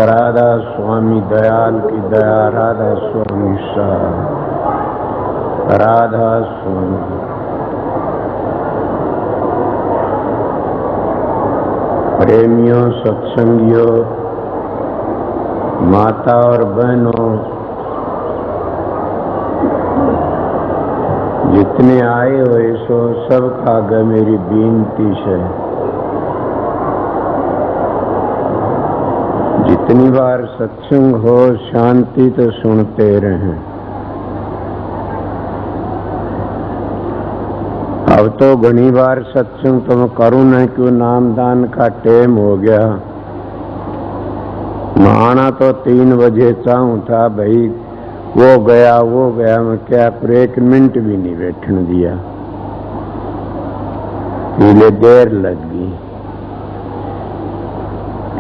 राधा स्वामी दयाल की दया, राधा स्वामी साहब, राधा स्वामी। प्रेमियों, सत्संगियों, माता और बहनों, जितने आए हुए सो सबका आगे मेरी विनती है, जितनी बार सत्संग हो शांति तो सुनते रहें। अब तो घनी बार सत्संग तो मैं करूं नहीं, क्यों नामदान का टाइम हो गया। नहाना तो 3 बजे चाहूं था भाई, वो गया, मैं क्या पर 1 मिनट भी नहीं बैठने दिया, इसलिए देर लग गई।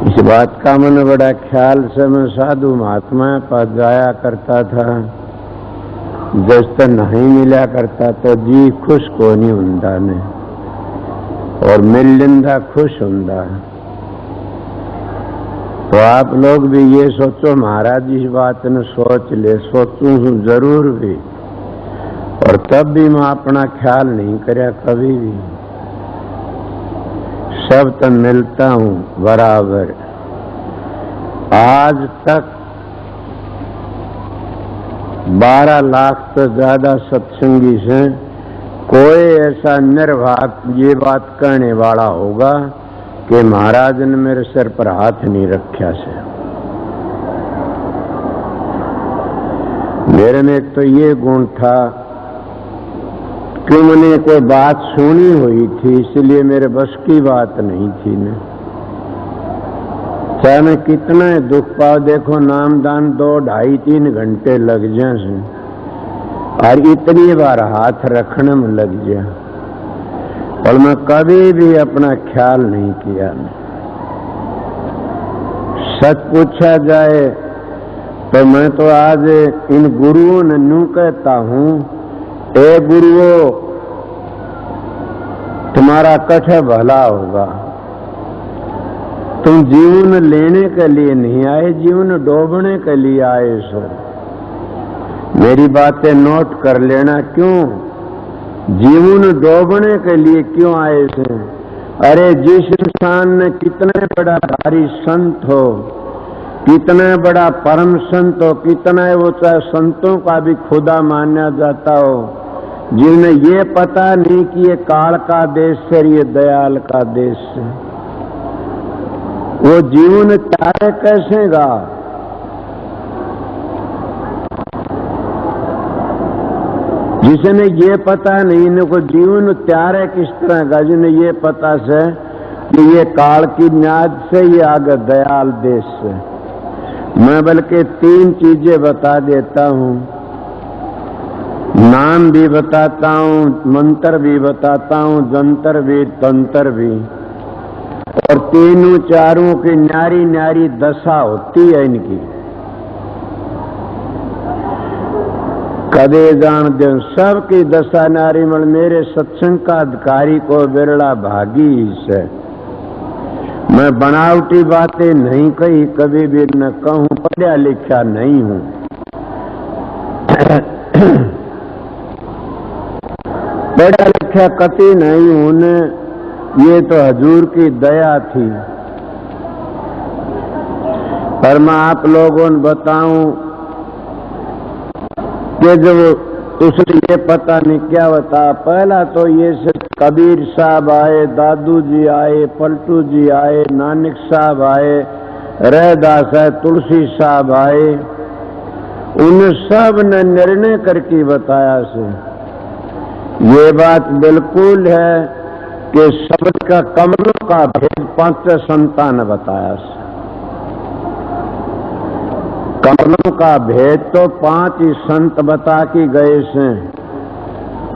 इस बात का मन बड़ा ख्याल से मैं साधु महात्मा पास जाया करता था, जब तक नहीं मिला करता तो जी खुश को नहीं हुंदा ने, और मिल लेंदा खुश हुंदा। तो आप लोग भी ये सोचो, महाराज इस बात ने सोच ले, सोचूं हूं जरूर भी, और तब भी मैं अपना ख्याल नहीं करया कभी भी। सब तो मिलता हूं बराबर। आज तक 12 लाख तो ज्यादा सत्संगी से कोई ऐसा निर्भाग ये बात कहने वाला होगा कि महाराज ने मेरे सिर पर हाथ नहीं रखा से। मेरे में एक तो ये गुण था कि मैंने कोई बात सुनी हुई थी, इसलिए मेरे बस की बात नहीं थी न। चाहे मैं कितना दुख पाओ, देखो नामदान 2, 2.5, 3 घंटे लग जाए और इतनी बार हाथ रखने में लग जाए, और मैं कभी भी अपना ख्याल नहीं किया। सच पूछा जाए तो मैं तो आज इन गुरुओं ने यूं कहता हूं, ए गुरुओं तुम्हारा कठे भला होगा, तुम जीवन लेने के लिए नहीं आए, जीवन डोबने के लिए आए सो। मेरी बातें नोट कर लेना, क्यों जीवन डोबने के लिए क्यों आए से। अरे जिस इंसान ने कितने बड़ा भारी संत हो, कितना बड़ा परम संत हो, कितना वो चाहे संतों का भी खुदा माना जाता हो, जिन्हें ये पता नहीं कि ये काल का देश है, ये दयाल का देश है, वो जीवन त्याग कैसे गा। जिसने ये पता नहीं, इनको जीवन त्यारे किस तरह का, जिन्हें ये पता से कि ये काल की न्याज से, ये आगे दयाल देश से। मैं बल्कि 3 चीजें बता देता हूं, नाम भी बताता हूं, मंत्र भी बताता हूं, जंतर भी तंत्र भी, और तीनों चारों की न्यारी न्यारी दशा होती है इनकी। कदे जान दे सबकी दशा नारी मल, मेरे सत्संग का अधिकारी को बिरला भागी से। मैं बनावटी बातें नहीं कही, कभी भी न कहूं, पढ़ा लिखा नहीं हूं। पढ़ा लिखा कति नहीं हूं ने, ये तो हजूर की दया थी। पर मैं आप लोगों ने बताऊं कि जब उसने ये पता नहीं क्या बता, पहला तो ये से कबीर साहब आए, दादू जी आए, पलटू जी आए, नानक साहब आए, रहदास है, तुलसी साहब आए, उन सब ने निर्णय करके बताया से ये बात बिल्कुल है कि शब्द का कमलों का भेद 5 संतान ने बताया से। कमलों का भेद तो 5 ही संत बता के गए से,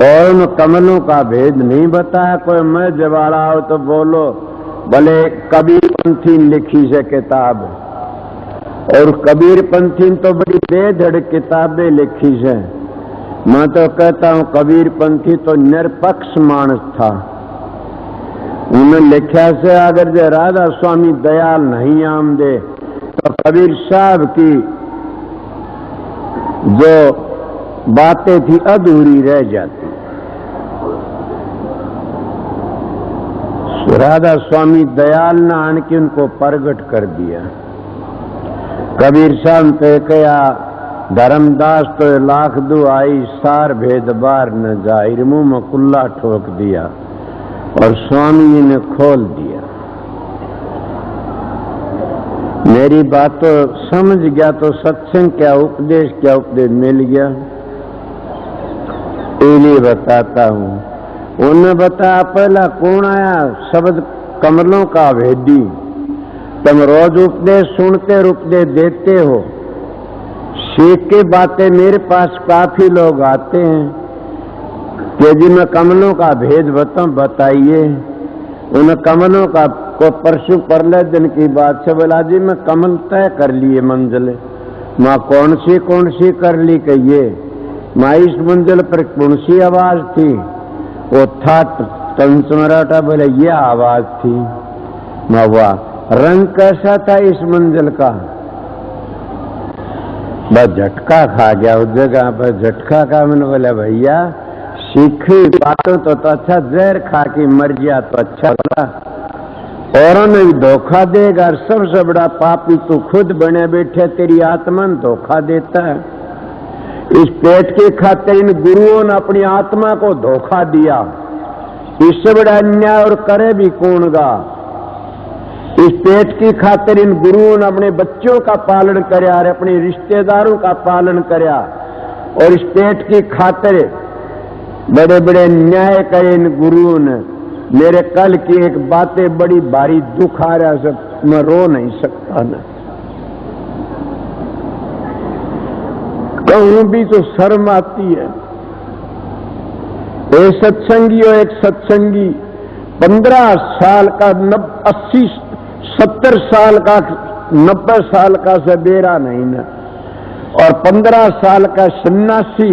और उन कमलों का भेद नहीं बताया। कोई मैं जवाड़ा हो तो बोलो, भले कबीर पंथी लिखी से किताब, और कबीर पंथी तो बड़ी बेधड़ किताबें लिखी से। मैं तो कहता हूं कबीर पंथी तो निरपक्ष मानस था। उन्हें लिखा से अगर जो राधा स्वामी दयाल नहीं आमदे तो कबीर साहब की जो बातें थी अधूरी रह जाती। राधा स्वामी दयाल ने आन के उनको प्रगट कर दिया। कबीर साहब ने कहा धर्मदास तो लाख दुआई, सार भेद बार न जाई, मुंह में कुल्ला ठोक दिया और स्वामी जी ने खोल दिया। मेरी बात तो समझ गया तो सत्संग क्या उपदेश मिल गया। इसलिए बताता हूं। उन्हें बताया पहला कौन आया, शब्द कमलों का भेदी। तुम रोज उपदेश सुनते और उपदेश देते हो, सीख के बातें मेरे पास काफी लोग आते हैं कि जी मैं कमलों का भेद बताइए। उन कमलों का को परसों परले दिन की बात से बोला जी मैं कमल तय कर लिए मंजिल। माँ कौन सी कर ली कहिए। माँ इस मंजिल पर कौन सी आवाज थी, वो था तंसमराटा, बोले ये आवाज थी। माँ वाह, रंग कैसा था इस मंजिल का। बस झटका खा गया उस जगह पर, झटका का। मैंने बोला भैया सीखी बातों तो अच्छा, जहर खा के मर गया तो अच्छा था। औरों ने भी धोखा देगा। सबसे बड़ा पापी तू खुद बने बैठे, तेरी आत्मा ने धोखा देता है। इस पेट के खातिर इन गुरुओं ने अपनी आत्मा को धोखा दिया। इससे बड़ा अन्याय और करे भी कौन गा। इस पेट की खातिर इन गुरुओं ने अपने बच्चों का पालन करया और अपने रिश्तेदारों का पालन करया, और इस पेट की खातिर बड़े बड़े न्याय करे इन गुरुओं ने। मेरे कल की एक बातें बड़ी भारी दुख आ रहा है, मैं रो नहीं सकता ना। कहूं भी तो शर्म आती है। एक सत्संगियों, एक सत्संगी 15 साल का 70 साल का 90 साल का से बेरा नहीं ना, और 15 साल का सन्यासी,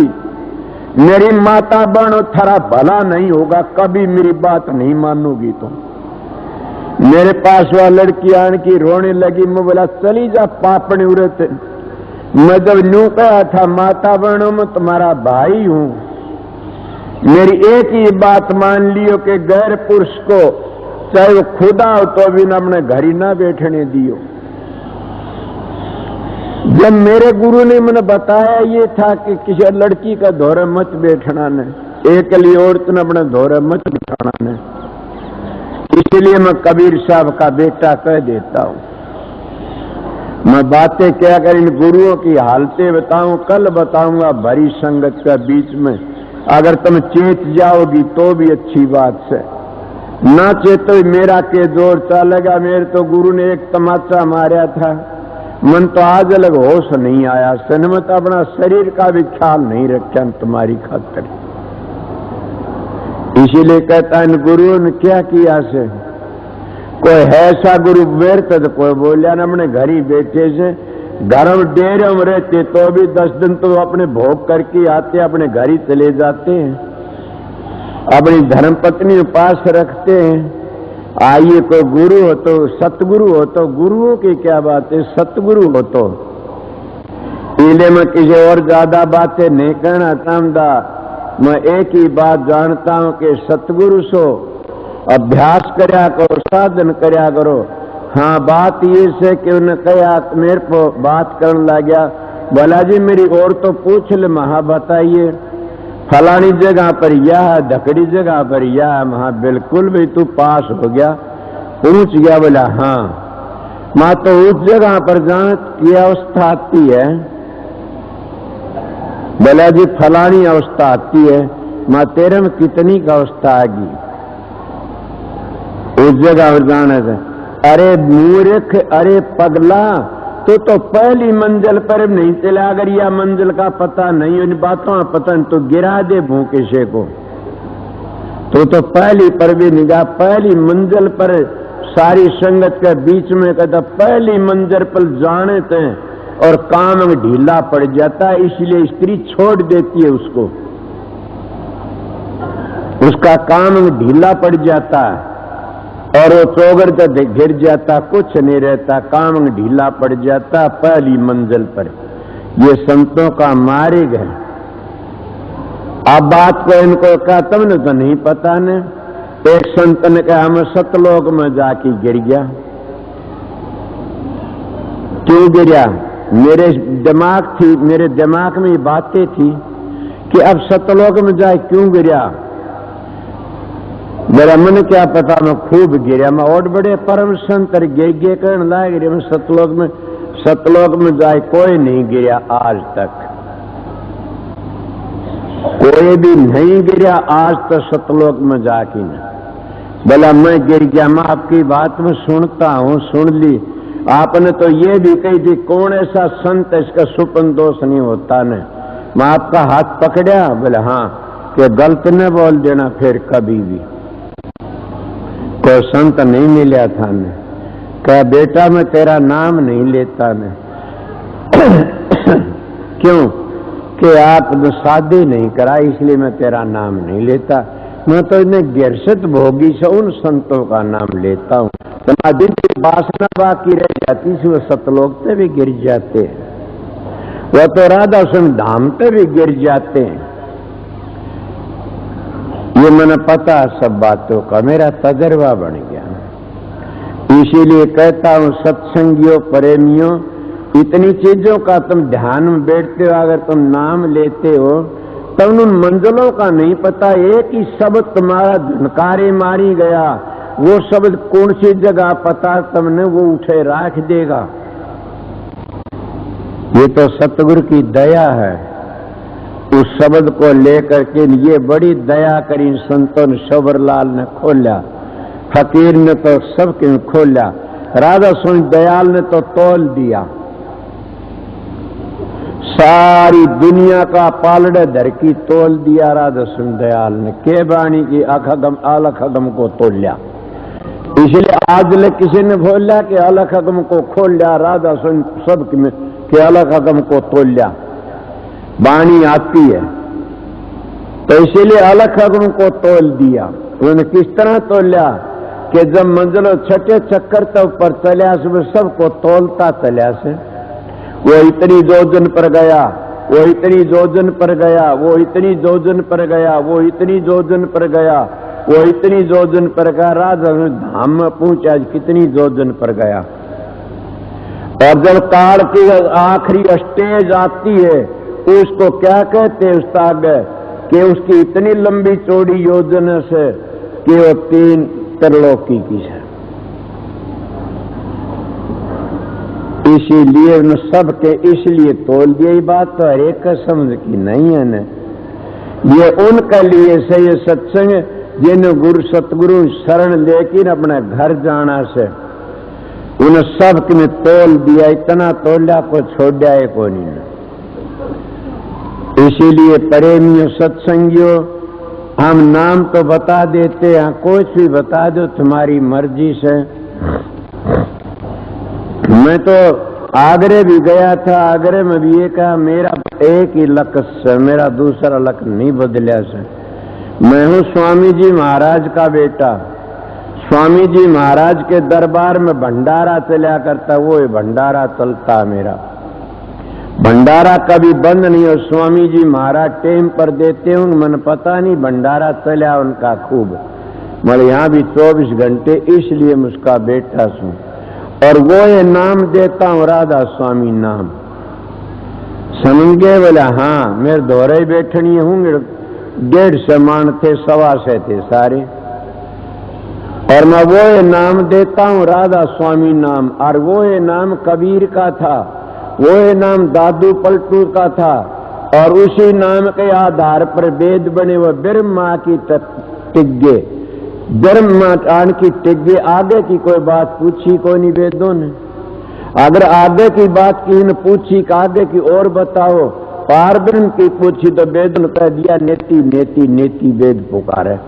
मेरी माता बहनों थारा भला नहीं होगा, कभी मेरी बात नहीं मानोगी तो। मेरे पास वह लड़की आन की रोने लगी। मैं बोला चली जा पापने उरे थे। मैं जब न्यू कहा था माता बहनों में तुम्हारा भाई हूं, मेरी एक ही बात मान लियो कि गैर पुरुष को चाहे वो खुदा हो तो भी न अपने घर ही ना बैठने दियो। जब मेरे गुरु ने मैंने बताया ये था कि किसी लड़की का धोरे मत बैठना ने, एक लिए औरत ने अपने धोरे मत बैठाना ने। इसलिए मैं कबीर साहब का बेटा कह देता हूं। मैं बातें क्या कर इन गुरुओं की हालतें बताऊं, कल बताऊंगा भरी संगत के बीच में। अगर तुम चेत जाओगी तो भी अच्छी बात से, ना चेतो मेरा के जोर चलेगा। मेरे तो गुरु ने एक तमाचा मारा था, मन तो आज अलग होश नहीं आया। सनमत अपना शरीर का भी ख्याल नहीं रखा तुम्हारी खातिर। इसीलिए कहता इन गुरुओं ने क्या किया से, कोई है ऐसा गुरु बैठते तो कोई बोलिया ना, अपने घर ही बैठे से घर में डेरे में रहते तो भी 10 दिन तो अपने भोग करके आते, अपने घर ही चले जाते हैं, अपनी धर्मपत्नी पास रखते हैं। आइए कोई गुरु हो तो सतगुरु हो तो, गुरुओं की क्या बात है, सतगुरु हो तो इले में किसी और ज्यादा बातें नहीं कहना चाहता। मैं एक ही बात जानता हूं कि सतगुरु सो अभ्यास करया करो, साधन करया करो। हाँ, बात ये से कि उन्हें कहा, मेरे को बात करने लग गया, बोला जी मेरी और तो पूछ ले। महा बताइए, फलानी जगह पर यह है, धकड़ी जगह पर यह है। महा बिल्कुल भी तू पास हो गया, पूछ गया। बोला हाँ। मां तो उस जगह पर जहां की अवस्था आती है, बोला जी फलानी अवस्था आती है। मां तेरे में कितनी का अवस्था आएगी उस जगह पर जाने से? अरे मूर्ख, अरे पगला, तो पहली मंजिल पर नहीं चला। अगर यह मंजिल का पता नहीं, उन बातों का पता नहीं तो गिरा दे भूकेशे को। तो पहली पर भी निगाह, पहली मंजिल पर सारी संगत के बीच में कहता पहली मंजिल पर जाने थे और काम में ढीला पड़ जाता है, इसलिए स्त्री छोड़ देती है उसको, उसका काम में ढीला पड़ जाता है और वो चौगर तो गिर जाता, कुछ नहीं रहता, काम में ढीला पड़ जाता पहली मंजिल पर। ये संतों का मार्ग है। अब बात को इनको कहा तुमने तो नहीं पता ने। एक संत ने कहा मैं सतलोक में जाके गिर गया। क्यों गिरा? मेरे दिमाग में बातें थी कि अब सतलोक में जाए क्यों गिरा। मेरा मन क्या पता, मैं खूब गिरा। मैं और बड़े परम संत गे करने लायक गिरे। मैं सतलोक में जाए कोई नहीं गिरा आज तक, कोई भी नहीं गिरा आज तक सतलोक में जाके न। बोला मैं गिर गया। मैं आपकी बात में सुनता हूं, सुन ली। आपने तो ये भी कही थी कौन ऐसा संत इसका सुपन दोष नहीं होता ने। मैं आपका हाथ पकड़ा। बोले हाँ, कि गलत न बोल देना फिर कभी भी। कोई संत नहीं मिला था ने। कहा बेटा मैं तेरा नाम नहीं लेता ने। क्यों? कि आपने शादी नहीं करा इसलिए मैं तेरा नाम नहीं लेता। मैं तो इन्हें गिरसत भोगी से उन संतों का नाम लेता हूं। तो दिन की वासना बाकी रह जाती थी, वो सतलोक पे भी गिर जाते, वो तो राधा स्वयं धाम पे भी गिर जाते हैं। ये मैंने पता सब बातों का, मेरा तजर्बा बन गया। इसीलिए कहता हूं सत्संगियों, प्रेमियों, इतनी चीजों का तुम ध्यान में बैठते हो, अगर तुम नाम लेते हो तो उन मंजिलों का नहीं पता। एक ही शब्द तुम्हारा धनकारे मारी गया, वो शब्द कौन सी जगह पता तुमने, वो उठे राख देगा। ये तो सतगुरु की दया है। उस शब्द को लेकर के ये बड़ी दया करी संतों ने। शोभरलाल ने खोला, फकीर ने तो सबके खोला, राधा स्वामी दयाल ने तो तोल दिया। सारी दुनिया का पालड़े धर की तोल दिया राधा स्वामी दयाल ने। के बाणी की अखगम अलखगम को तोल्या। इसलिए आज ले किसी ने बोला कि अलखगम को खोल लिया, राधा स्वामी सब के अलखगम को तोल्या। बाणी आती है तो इसीलिए अलखगम को तोल दिया। उन्होंने किस तरह तोल्या कि जब मंजिलों छठे चक्कर तो ऊपर चलिया से सबको तोलता चलिया से। वो इतनी जोजन पर गया, वो इतनी जोजन पर गया, वो इतनी जोजन पर गया, वो इतनी जोजन पर गया, वो इतनी जोजन पर गया। राजा धाम में पहुंचा, कितनी जोजन पर गया। और जब काल की आखिरी स्टेज आती है उसको क्या कहते हैं उस्ताद, कि उसकी इतनी लंबी चौड़ी योजना से कि वो 3 त्रिलोकी की है। इसीलिए उन सबके इसलिए तोल दिया। ये बात तो हर एक का समझ की नहीं है न। ये उनके लिए से ये सत्संग जिन गुरु सतगुरु शरण लेकिन अपने घर जाना से उन सब ने तोल दिया। इतना तोला को छोड़ा है को नहीं। इसीलिए प्रेमियों, सत्संगियों, हम नाम तो बता देते हैं, कुछ भी बता दो तुम्हारी मर्जी से। मैं तो आगरे भी गया था, आगरे में भी ये कहा मेरा एक ही लक्ष्य, मेरा दूसरा लक्ष्य नहीं बदलिया से। मैं हूं स्वामी जी महाराज का बेटा। स्वामी जी महाराज के दरबार में भंडारा चला करता, वो भंडारा चलता मेरा। भंडारा कभी बंद नहीं हो। स्वामी जी महाराज टेम पर देते होंगे, मन पता नहीं, भंडारा चला उनका खूब। मैं यहाँ भी 24 घंटे, इसलिए मुझका बेटा सुन। और वो ये नाम देता हूँ, राधा स्वामी नाम। समझ गए? बोला हाँ, मेरे दोहरे बैठनी होंगे। 150 मान थे, 125 थे सारे। और मैं वो ये नाम देता हूँ, राधा स्वामी नाम। और वो ये नाम कबीर का था, वो ये नाम दादू पलटू का था। और उसी नाम के आधार पर वेद बने। वो ब्रह्मा की टिग्गे, ब्रह्मा की टिग्गे। आगे की कोई बात पूछी कोई नहीं वेदों ने। अगर आगे की बात की न पूछी, आगे की और बताओ, पार ब्रह्म की पूछी तो वेद ने कह दिया नेति नेति नेति वेद पुकारे।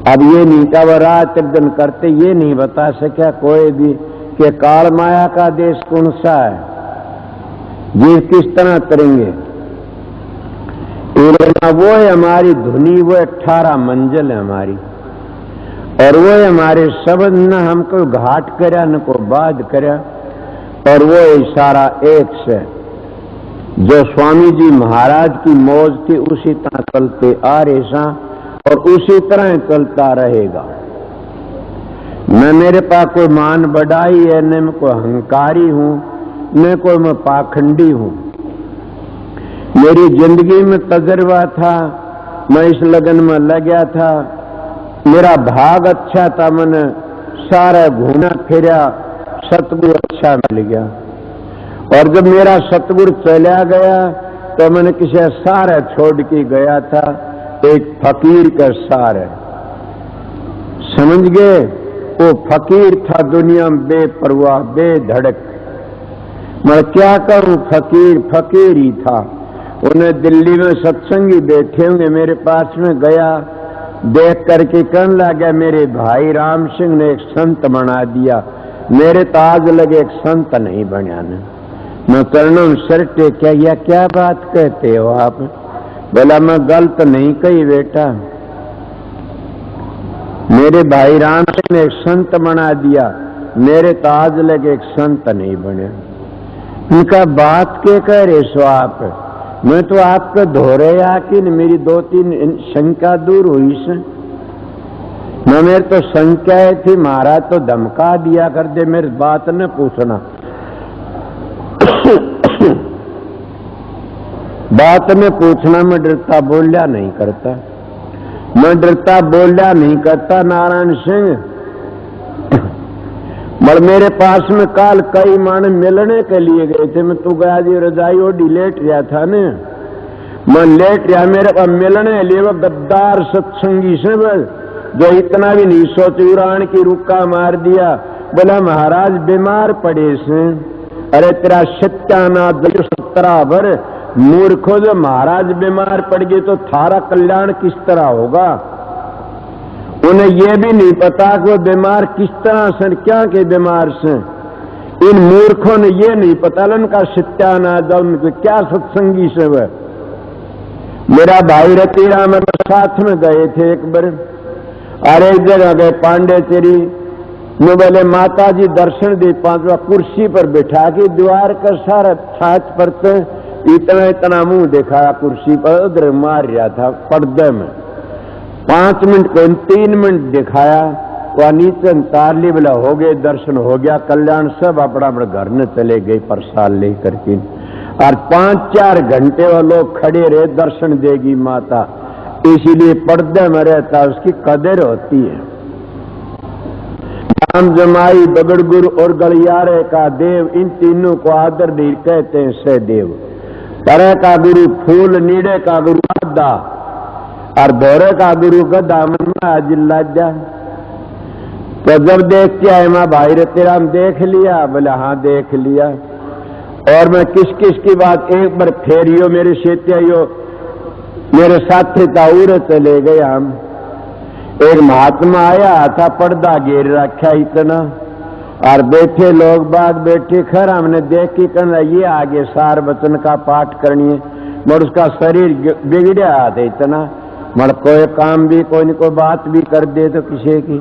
अब ये नहीं क्या वो रात दिन करते, ये नहीं बता सका कोई भी कि काल माया का देश कौन सा है, ये किस तरह करेंगे। वो है हमारी धुनी, वो 18 मंजिल है हमारी। और वो है हमारे शब्द, न हमको घाट करया न को बाध करया। और वो इशारा एक से जो स्वामी जी महाराज की मौज थी, उसी तरह चलते आ रहे और उसी तरह चलता रहेगा। न मेरे पास कोई मान बढ़ाई है, न मैं कोई अहंकारी हूं, न कोई मैं पाखंडी हूं। मेरी जिंदगी में तजर्बा था, मैं इस लगन में लग गया था। मेरा भाग अच्छा था, मैंने सारा घूमा फिरा, सतगुरु अच्छा मिल गया। और जब मेरा सतगुरु चला गया तो मैंने किसी सारा छोड़ के गया था, एक फकीर का सार। समझ गए? वो फकीर था दुनिया में बेपरवाह बेधड़क। मैं क्या करूं, फकीर फकीर ही था। उन्हें दिल्ली में सत्संगी बैठे होंगे, मेरे पास में गया, देख करके कहने लगा मेरे भाई राम सिंह ने एक संत बना दिया, मेरे तो आज लगे एक संत नहीं बना ने। मैं कर्णम सर टेक्या, या क्या बात कहते हो आप? बोला मैं गलत नहीं कही बेटा, मेरे भाई राम सिंह ने एक संत बना दिया, मेरे तो आज लगे एक संत नहीं बने। उनका बात के कह रहे सो आप? मैं तो आपको धोरे आके मेरी 2-3 शंका दूर हुई से। न मेरे तो शंकाएं थी, महाराज तो धमका दिया कर दे, मेरी बात न पूछना। बात में पूछना मैं डरता बोलिया नहीं करता, मैं डरता बोलिया नहीं करता नारायण सिंह। मगर मेरे पास में काल कई मान मिलने के लिए गए थे। मैं तू गया जी रजाई ओढ़ी लेट रहा था ने, मैं लेट रहा, मेरे पास मिलने लिए वो गद्दार सत्संगी से जो इतना भी नहीं सोच उड़ान की रुक्का मार दिया। बोला महाराज बीमार पड़े से। अरे तेरा सत्यानाथ 17 भर मूर्खो, जो महाराज बीमार पड़ गए तो थारा कल्याण किस तरह होगा। उन्हें यह भी नहीं पता कि वो बीमार किस तरह से, क्या के बीमार से। इन मूर्खों ने यह नहीं पता उनका सत्यानाथ उनको क्या सत्संगी से। वह मेरा भाई रतीराम साथ में गए थे एक बार, अरे एक जगह गए पांडेचेरी में। बोले माता जी दर्शन दे, 5वां कुर्सी पर बैठा के द्वार का सारा छाछ पर इतना इतना मुंह दिखाया कुर्सी पर, उधर मार रहा था पर्दे में। 5 मिनट को 3 मिनट दिखाया, वह नीचे तार ली। बोला हो गए दर्शन, हो गया कल्याण, सब अपना अपने घर में चले गए प्रसाद लेकर के। और 5-4 घंटे वो लोग खड़े रहे, दर्शन देगी माता, इसीलिए पर्दे में रहता, उसकी कदर होती है। राम जमाई बगड़गुरु और गलियारे का देव, इन तीनों को आदर नहीं कहते हैं सहदेव। तरह का गुरु फूल, नीड़े का गुरु आदा, और दौरे का गुरु गदा, मन में अजिल्लाजा। तो जब देखते आए माँ भाई रतीराम देख लिया? बोला हाँ देख लिया। और मैं किस किस की बात एक बार फेरियो मेरे शेतियो मेरे साथी ताऊर चले गए हम। एक महात्मा आया था, पर्दा घेर रखा इतना, और बैठे लोग बाग बैठे खर, हमने देख के कहना ये आगे सार वचन का पाठ करनी है। मगर उसका शरीर बिगड़या था इतना, मगर कोई काम भी कोई न कोई बात भी कर दे तो किसी की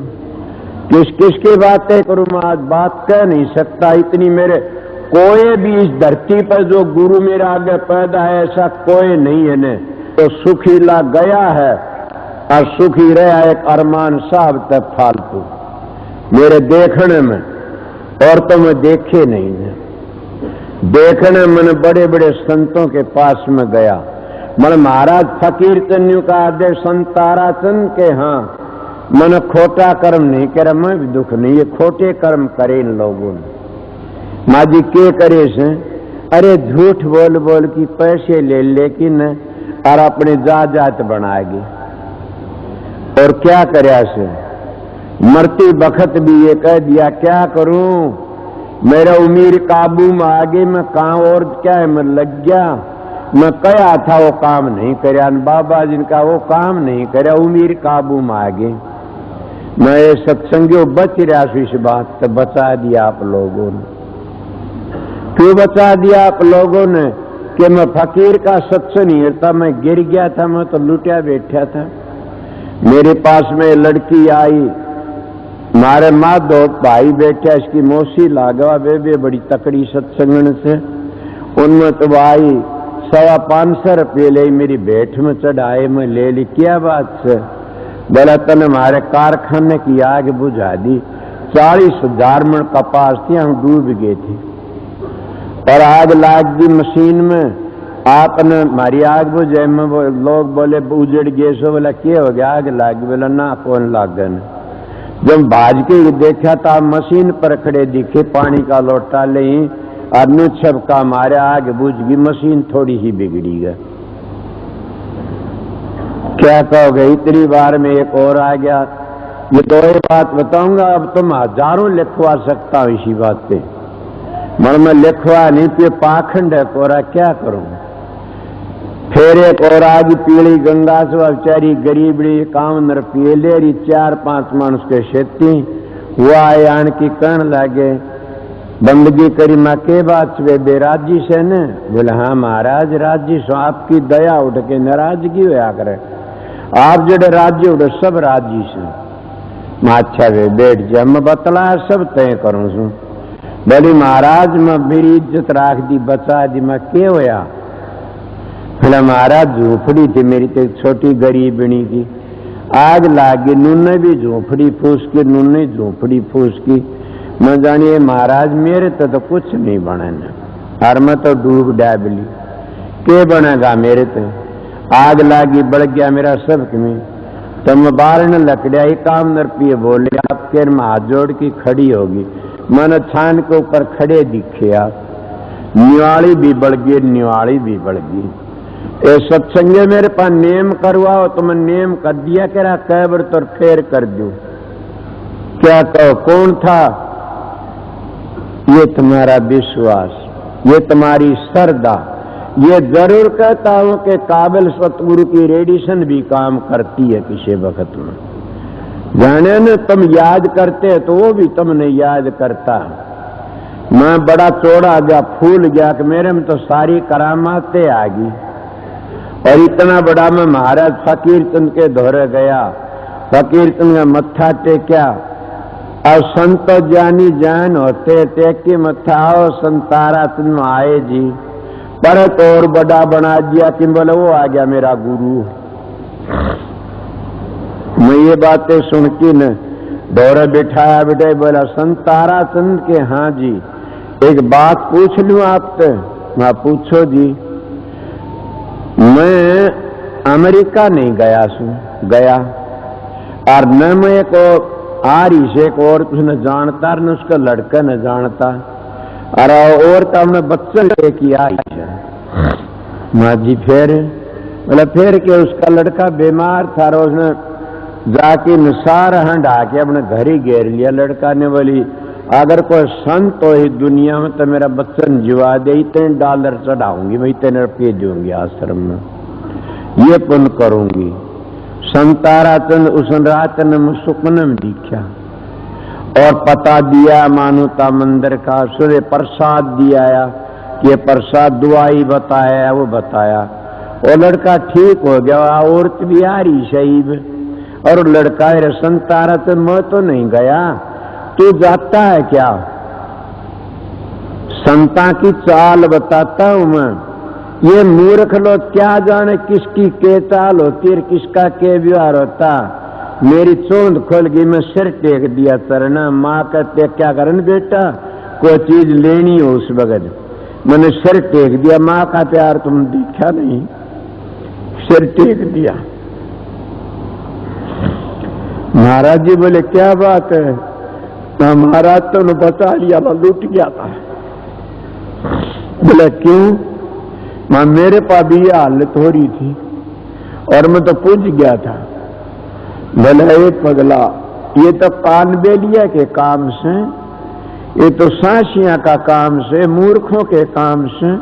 किस किस की बातें करूं मैं, आज बात कह नहीं सकता। इतनी मेरे कोई भी इस धरती पर जो गुरु मेरे आगे पैदा है ऐसा कोई नहीं है ने, तो सुखी ला गया है और सुखी रहा एक अरमान साहब तक फालतू मेरे देखने में, और तो मैं देखे नहीं है। देखने मैंने बड़े बड़े संतों के पास में गया, मन महाराज फकीर चन्यू का आदेश संत ताराचंद के, हाँ मैंने खोटा कर्म नहीं करा, मैं भी दुख नहीं, ये खोटे कर्म करे इन लोगों ने। माँ जी के करे से, अरे झूठ बोल बोल की पैसे ले लेकिन और अपनी जात बनाएगी, और क्या करे से मरती बखत भी ये कह दिया क्या करूं, मेरा उम्र काबू में आ गई, मैं कहाँ और क्या है मैं लग गया, मैं कहा था वो काम नहीं करया, बाबा जिनका वो काम नहीं करया, उम्र काबू में आ गई। मैं ये सत्संगियों बच रहा इस बात से, बचा दिया आप लोगों ने। क्यों बचा दिया आप लोगों ने कि मैं फकीर का सत्संग नहीं था, मैं गिर गया था, मैं तो लुटिया बैठा था। मेरे पास में लड़की आई, मारे माँ दो भाई बैठा, इसकी मौसी लागवा वे बड़ी तकड़ी सत्संगन से, उनमें तो आई 525 रुपये ले मेरी भेंट में चढ़ाए, मैं ले ली। क्या बात से बोला, तने हमारे कारखाने की आग बुझा दी, 40,000 मन कपास थी, हम डूब गए थे और आग लाग दी मशीन में, आपने हमारी आग बुझाई में। लोग बोले उजड़ गए सो, बोला क्या हो गया, आग लाग गई, बोला ना कौन लागन। जब भाज के देखा था मशीन पर खड़े दिखे, पानी का लोटा ले और छप का मारे आग बुझ गई, मशीन थोड़ी ही बिगड़ी गई। क्या कहोगे, इतनी बार में एक और आ गया। ये तो एक बात बताऊंगा, अब तुम हजारों लिखवा सकता हूं इसी बात पे, मन में लिखवा नहीं पे पाखंड है कोरा, क्या करूं। फिर एक और आगे पीली गंगा से बेचारी गरीबड़ी काम नर पियलेरी 4-5 मानुष के खेती वो आए आन की कर्ण लागे, बंदगी करी माँ के बात वे बेराजी से न, बोले हाँ महाराज राजी सो, आपकी दया उठ के नाराजगी हुआ करे, आप जड़े राज्य उठे सब राजी से। मैं अच्छा वे बैठ जा, मैं बतला सब तय करूं सू। बोली महाराज मैं मेरी इज्जत राख दी, बचा दी, मैं के होया। बोला महाराज झोपड़ी थी मेरी तो छोटी गरीबणी की, आग लागी, नूने भी झोपड़ी फूस की, नूने झोपड़ी फूस की। मैं जानिए महाराज मेरे तो कुछ नहीं बने न, और मैं तो डूब डाबली, के बनेगा मेरे तो, आग लागी बढ़ गया मेरा सब में। तो मैं बाहर न लकड़िया ही काम नर पिए, बोले आप के हाथ जोड़ की खड़ी होगी, मन छान के ऊपर खड़े दिखे आप, निवाड़ी भी बढ़ गई, निवाड़ी भी बढ़ गई। ए सत्संगे मेरे पास नेम करवाओ, तो मैं नेम कर दिया, कह रहा कैबर तो फेर कर दूं। क्या कहो कौन था, ये तुम्हारा विश्वास, ये तुम्हारी श्रद्धा, ये जरूर कहता हूं कि काबिल सतगुरु की रेडिशन भी काम करती है किसी वक्त में। जाने न तुम याद करते तो वो भी तुमने याद करता। मैं बड़ा चौड़ा गया, फूल गया कि मेरे में तो सारी करामातें आ गई, और इतना बड़ा मैं महाराज फकीर चंद के दौरे गया, फकीर चंद का मत्था टेक्या, और संत ज्ञानी जान होते टेक के मत्था, आओ संत ताराचंद आए जी, पर तो और बड़ा बना दिया कि बोले वो आ गया मेरा गुरु। मैं ये बातें सुन के न दौरे बिठाया, बेटे बोला संत ताराचंद के, हाँ जी एक बात पूछ लूं आपसे। हाँ पूछो जी। मैं अमेरिका नहीं गया गया, और न मैं एक आरी से एक और उसने जानता, न उसका लड़का न जानता, और तो हमने बच्चन लेके आई है। माँ जी फिर बोला फिर के उसका लड़का बीमार था, और उसने जाके निसार हंडा के अपने घर ही घेर लिया। लड़का ने बोली अगर कोई संत हो ही दुनिया में तो मेरा बच्चन जिवा दे, इतने $, चढ़ाऊंगी मैं, इतने रुपये दूंगी आश्रम में, ये पुण्य करूंगी। संत ताराचंद उस रात ने सुपने में दिखा और पता दिया मानुता मंदिर का, सूर्य प्रसाद दिया कि ये प्रसाद दुआई बताया, वो बताया, और लड़का ठीक हो गया। औरत भी आ रही शहीद, और लड़का है संतारा तो मैं तो नहीं गया, तू जाता है क्या? संता की चाल बताता हूं मैं। ये मूर्ख लोग क्या जाने किसकी के चाल होती है, किसका के व्यवहार होता। मेरी चोंद खोल गई, मैं सिर टेक दिया चरना। माँ कहते क्या करन बेटा, कोई चीज लेनी हो उस वक्त। मैंने सिर टेक दिया, माँ का प्यार तुम देखा नहीं, सिर टेक दिया। महाराज जी बोले क्या बात है? महाराज तो ने बचा लिया, लूट गया था। बोले क्यों? मां मेरे पास भी ये हालत हो रही थी और मैं तो पूछ गया था। बोले ये पगला, ये तो कान बेलिया के काम से, ये तो सासिया का काम से, मूर्खों के काम से,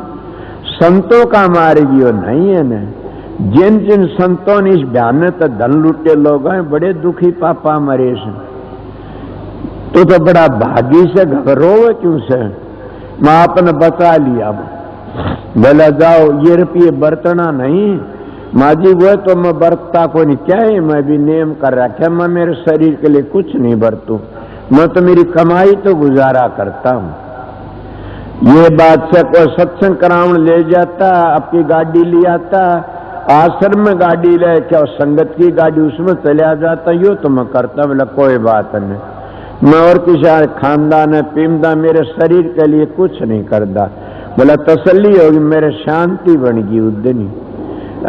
संतों का मारेगी वो नहीं है न। जिन जिन संतों ने इस भयानक धन लूटे लोग हैं, बड़े दुखी पापा मरे से। तो बड़ा भागी से घबरो क्यों से? मां आपने बचा लिया। बोला जाओ ये रुपये बरतना नहीं। माँ जी वो तो मैं बरतता को नहीं, क्या है मैं भी नियम कर रखा, मैं मेरे शरीर के लिए कुछ नहीं बरतू, मैं तो मेरी कमाई तो गुजारा करता हूं। ये बात से कोई सत्संग कराउन ले जाता, आपकी गाड़ी ले आता, आश्रम में गाड़ी ले क्या संगत की गाड़ी उसमें चला जाता, यो तो मैं करता। बोला कोई बात नहीं, मैं और किसी खानदान है पीमदा, मेरे शरीर के लिए कुछ नहीं करता। बोला तसल्ली होगी, मेरे शांति बन गई उस दिन।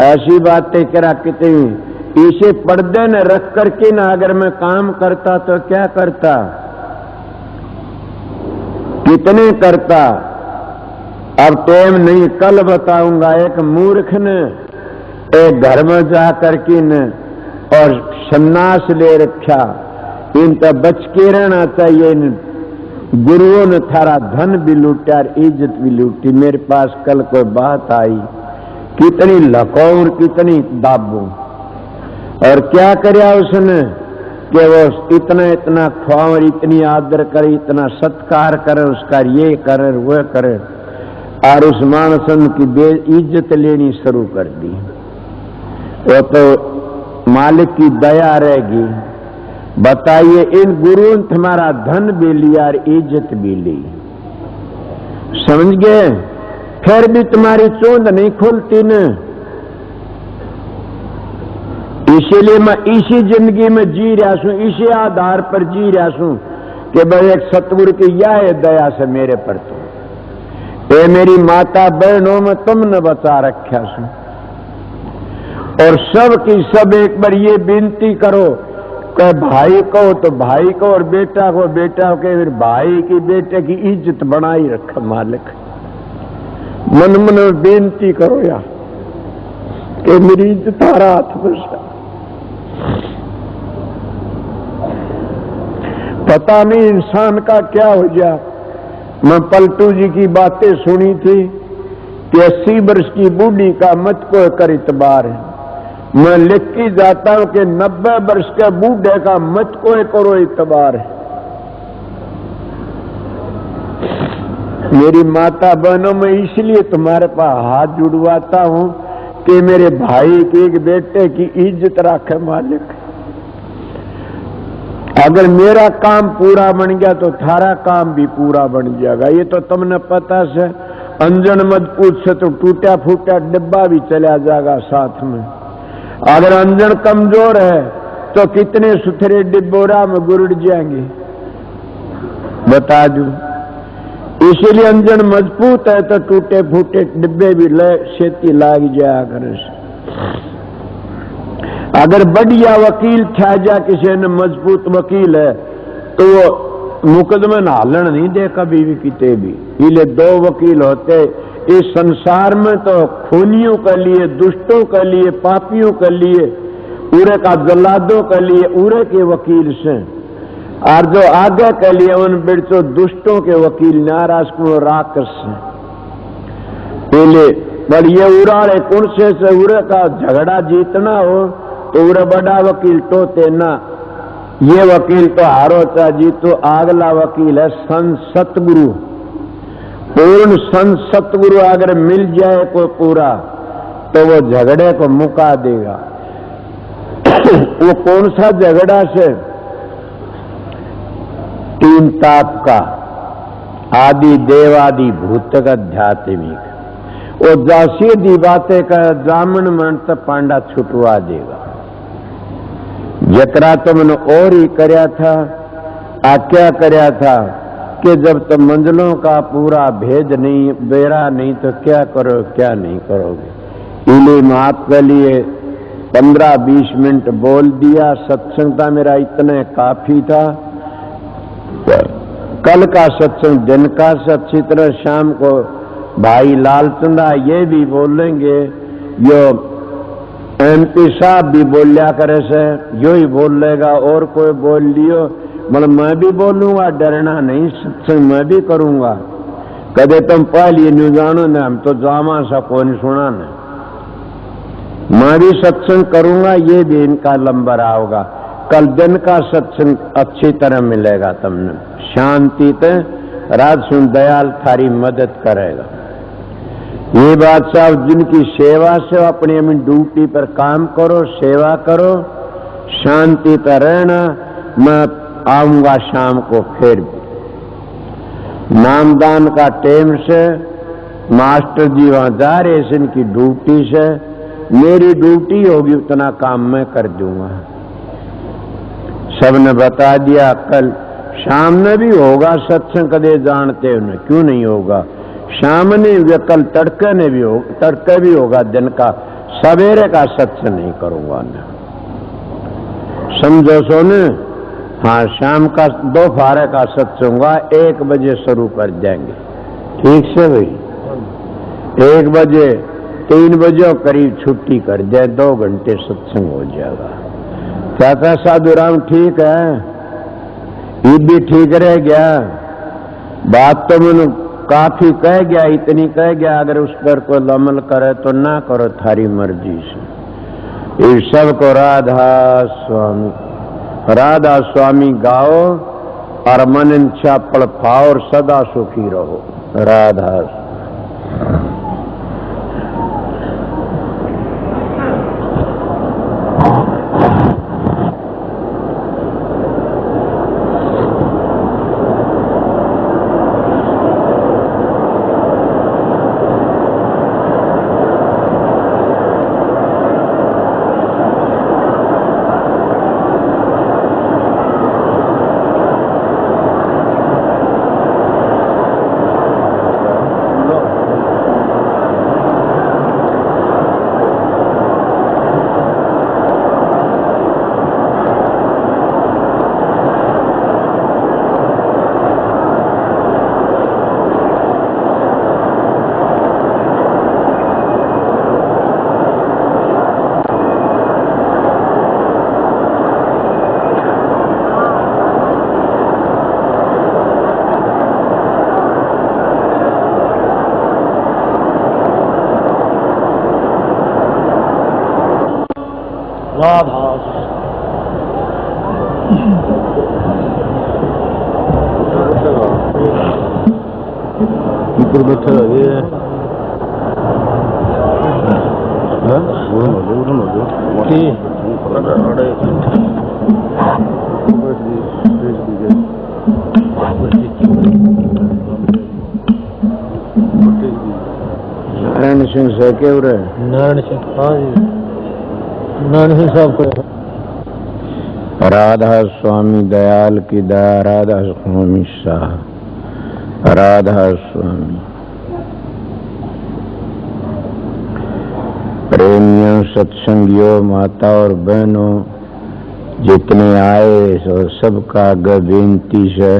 ऐसी बातें करा कितनी इसे पर्दे न रख करके ना अगर मैं काम करता तो क्या करता, कितने करता। अब टाइम नहीं, कल बताऊंगा। एक मूर्ख ने एक घर में जा करके न और सन्यास ले रखा। इन तो बच के रहना चाहिए। इन गुरुओं ने थारा धन भी लूटा और इज्जत भी लूटी। मेरे पास कल कोई बात आई, कितनी लकौर कितनी दाबू, और क्या करया उसने कि वो इतना इतना ख्वार, इतनी आदर करे, इतना सत्कार करे, उसका ये करे वो करे, और उस मानसन की बेइज्जत लेनी शुरू कर दी। वो तो मालिक की दया रहेगी। बताइए, इन गुरुओं ने तुम्हारा धन भी लिया और इज्जत भी ली, समझ गए? फिर भी तुम्हारी चोंद नहीं खुलती न। इसीलिए मैं इसी जिंदगी में जी रहा हूं, इसी आधार पर जी रहा हूं कि भाई एक सतगुरु की यह दया से मेरे पर तो ये मेरी माता बहनों में तुमने बचा रखा सु। और सब की सब एक बार ये विनती करो कि भाई को तो भाई को और बेटा को बेटा के, फिर भाई की बेटे की इज्जत बनाई रखा मालिक। मन मन बेनती करो यार कि मेरी इज्जत तारा हाथ में से। पता नहीं इंसान का क्या हो गया। मैं पलटू जी की बातें सुनी थी कि 80 वर्ष की बूढ़ी का मत को कर इतबार है। मैं लिख के जाता हूं कि 90 वर्ष के बूढ़े का मत को करो इतबार है। मेरी माता बहनों में इसलिए तुम्हारे पास हाथ जुड़वाता हूं कि मेरे भाई के एक बेटे की इज्जत रखे मालिक। अगर मेरा काम पूरा बन गया तो थारा काम भी पूरा बन जाएगा। ये तो तुमने पता से अंजन मत पूछ से तो टूटा फूटा डिब्बा भी चला जाएगा साथ में। अगर अंजन कमजोर है तो कितने सुथरे डिब्बोरा में गुरुड़ जाएंगे बता दू। इसीलिए अंजन मजबूत है तो टूटे फूटे डिब्बे भी खेती लाग जाया करे। अगर बढ़िया वकील छा जा, किसी ने मजबूत वकील है तो वो मुकदमे नालन नहीं दे कभी भी किते भी। इसलिए 2 वकील होते इस संसार में तो खूनियों के लिए, दुष्टों के लिए, पापियों के लिए, उरे का जल्लादों के लिए उरे के वकील से, और जो आगे के लिए उन बिरचो दुष्टों के वकील नाराज को राक्षस से। पहले पर ये उराड़े कौन से उरे का झगड़ा जीतना हो तो उरे बड़ा वकील टोते ना। ये वकील तो हारो चा जीतो, अगला वकील है संत सतगुरु। पूर्ण संत सतगुरु अगर मिल जाए को पूरा तो वो झगड़े को मुका देगा। वो कौन सा झगड़ा से? तीन ताप का, आदि देवादि भूतक आध्यात्मिक। वो जासीदी बातें का जामन मन तक पांडा छुटवा देगा। जकरा तुमने और ही करया था, क्या करया था कि जब तुम मंजिलों का पूरा भेद नहीं, बेरा नहीं, तो क्या करो क्या नहीं करोगे। इन्हें आपके लिए 15-20 मिनट बोल दिया। सत्संग था मेरा इतने काफी था। कल का सत्संग दिन का से अच्छी तरह शाम को भाई लालचंदा ये भी बोलेंगे, यो MP साहब भी बोलिया करे से, यो ही बोल लेगा, और कोई बोल लियो, मतलब मैं भी बोलूंगा, डरना नहीं, सत्संग मैं भी करूंगा। कदे तुम पहले न्यू जानो ना, हम तो जामा सा कौन सुना न, मैं भी सत्संग करूंगा, ये भी इनका लंबर आओगा। कल दिन का सत्संग अच्छी तरह मिलेगा तुमने, शांति ते राज सुन दयाल थारी मदद करेगा। ये बात साहब, जिनकी सेवा से अपनी अपनी ड्यूटी पर काम करो, सेवा करो, शांति पर रहना। मैं आऊंगा शाम को फिर भी। नामदान का टाइम से मास्टर जी वहां जा रहे, इनकी ड्यूटी से मेरी ड्यूटी होगी, उतना काम मैं कर दूंगा। सबने बता दिया कल शाम में भी होगा सत्संग, कदे जानते उन्हें क्यों नहीं होगा। शाम ने भी, कल तड़के ने भी होगा, तड़के भी होगा दिन का, सवेरे का सत्संग नहीं करूंगा ना, समझो सोने। हाँ, शाम का दोपहर का सत्संग होगा, 1 बजे शुरू कर देंगे, ठीक से भाई। 1 बजे 3 बजे करीब छुट्टी कर दे, 2 घंटे सत्संग हो जाएगा। क्या साधु राम ठीक है? ये भी ठीक रह गया? बात तो मैंने काफी कह गया, इतनी कह गया, अगर उस पर कोई अमल करे तो ना करो, थारी मर्जी से। इस सब को राधा स्वामी गाओ और मन इच्छा पड़ पाओ और सदा सुखी रहो। राधा बैठे लगे नारायण सिंह से क्यों रहे? नारायण सिंह, हाँ जी, नारायण सिंह साहब को। राधा स्वामी दयाल की दया, राधा स्वामी शाह, राधा स्वामी। प्रेमियों, सत्संगियों, माता और बहनों, जितने आए सो सबका आगे बेनती से,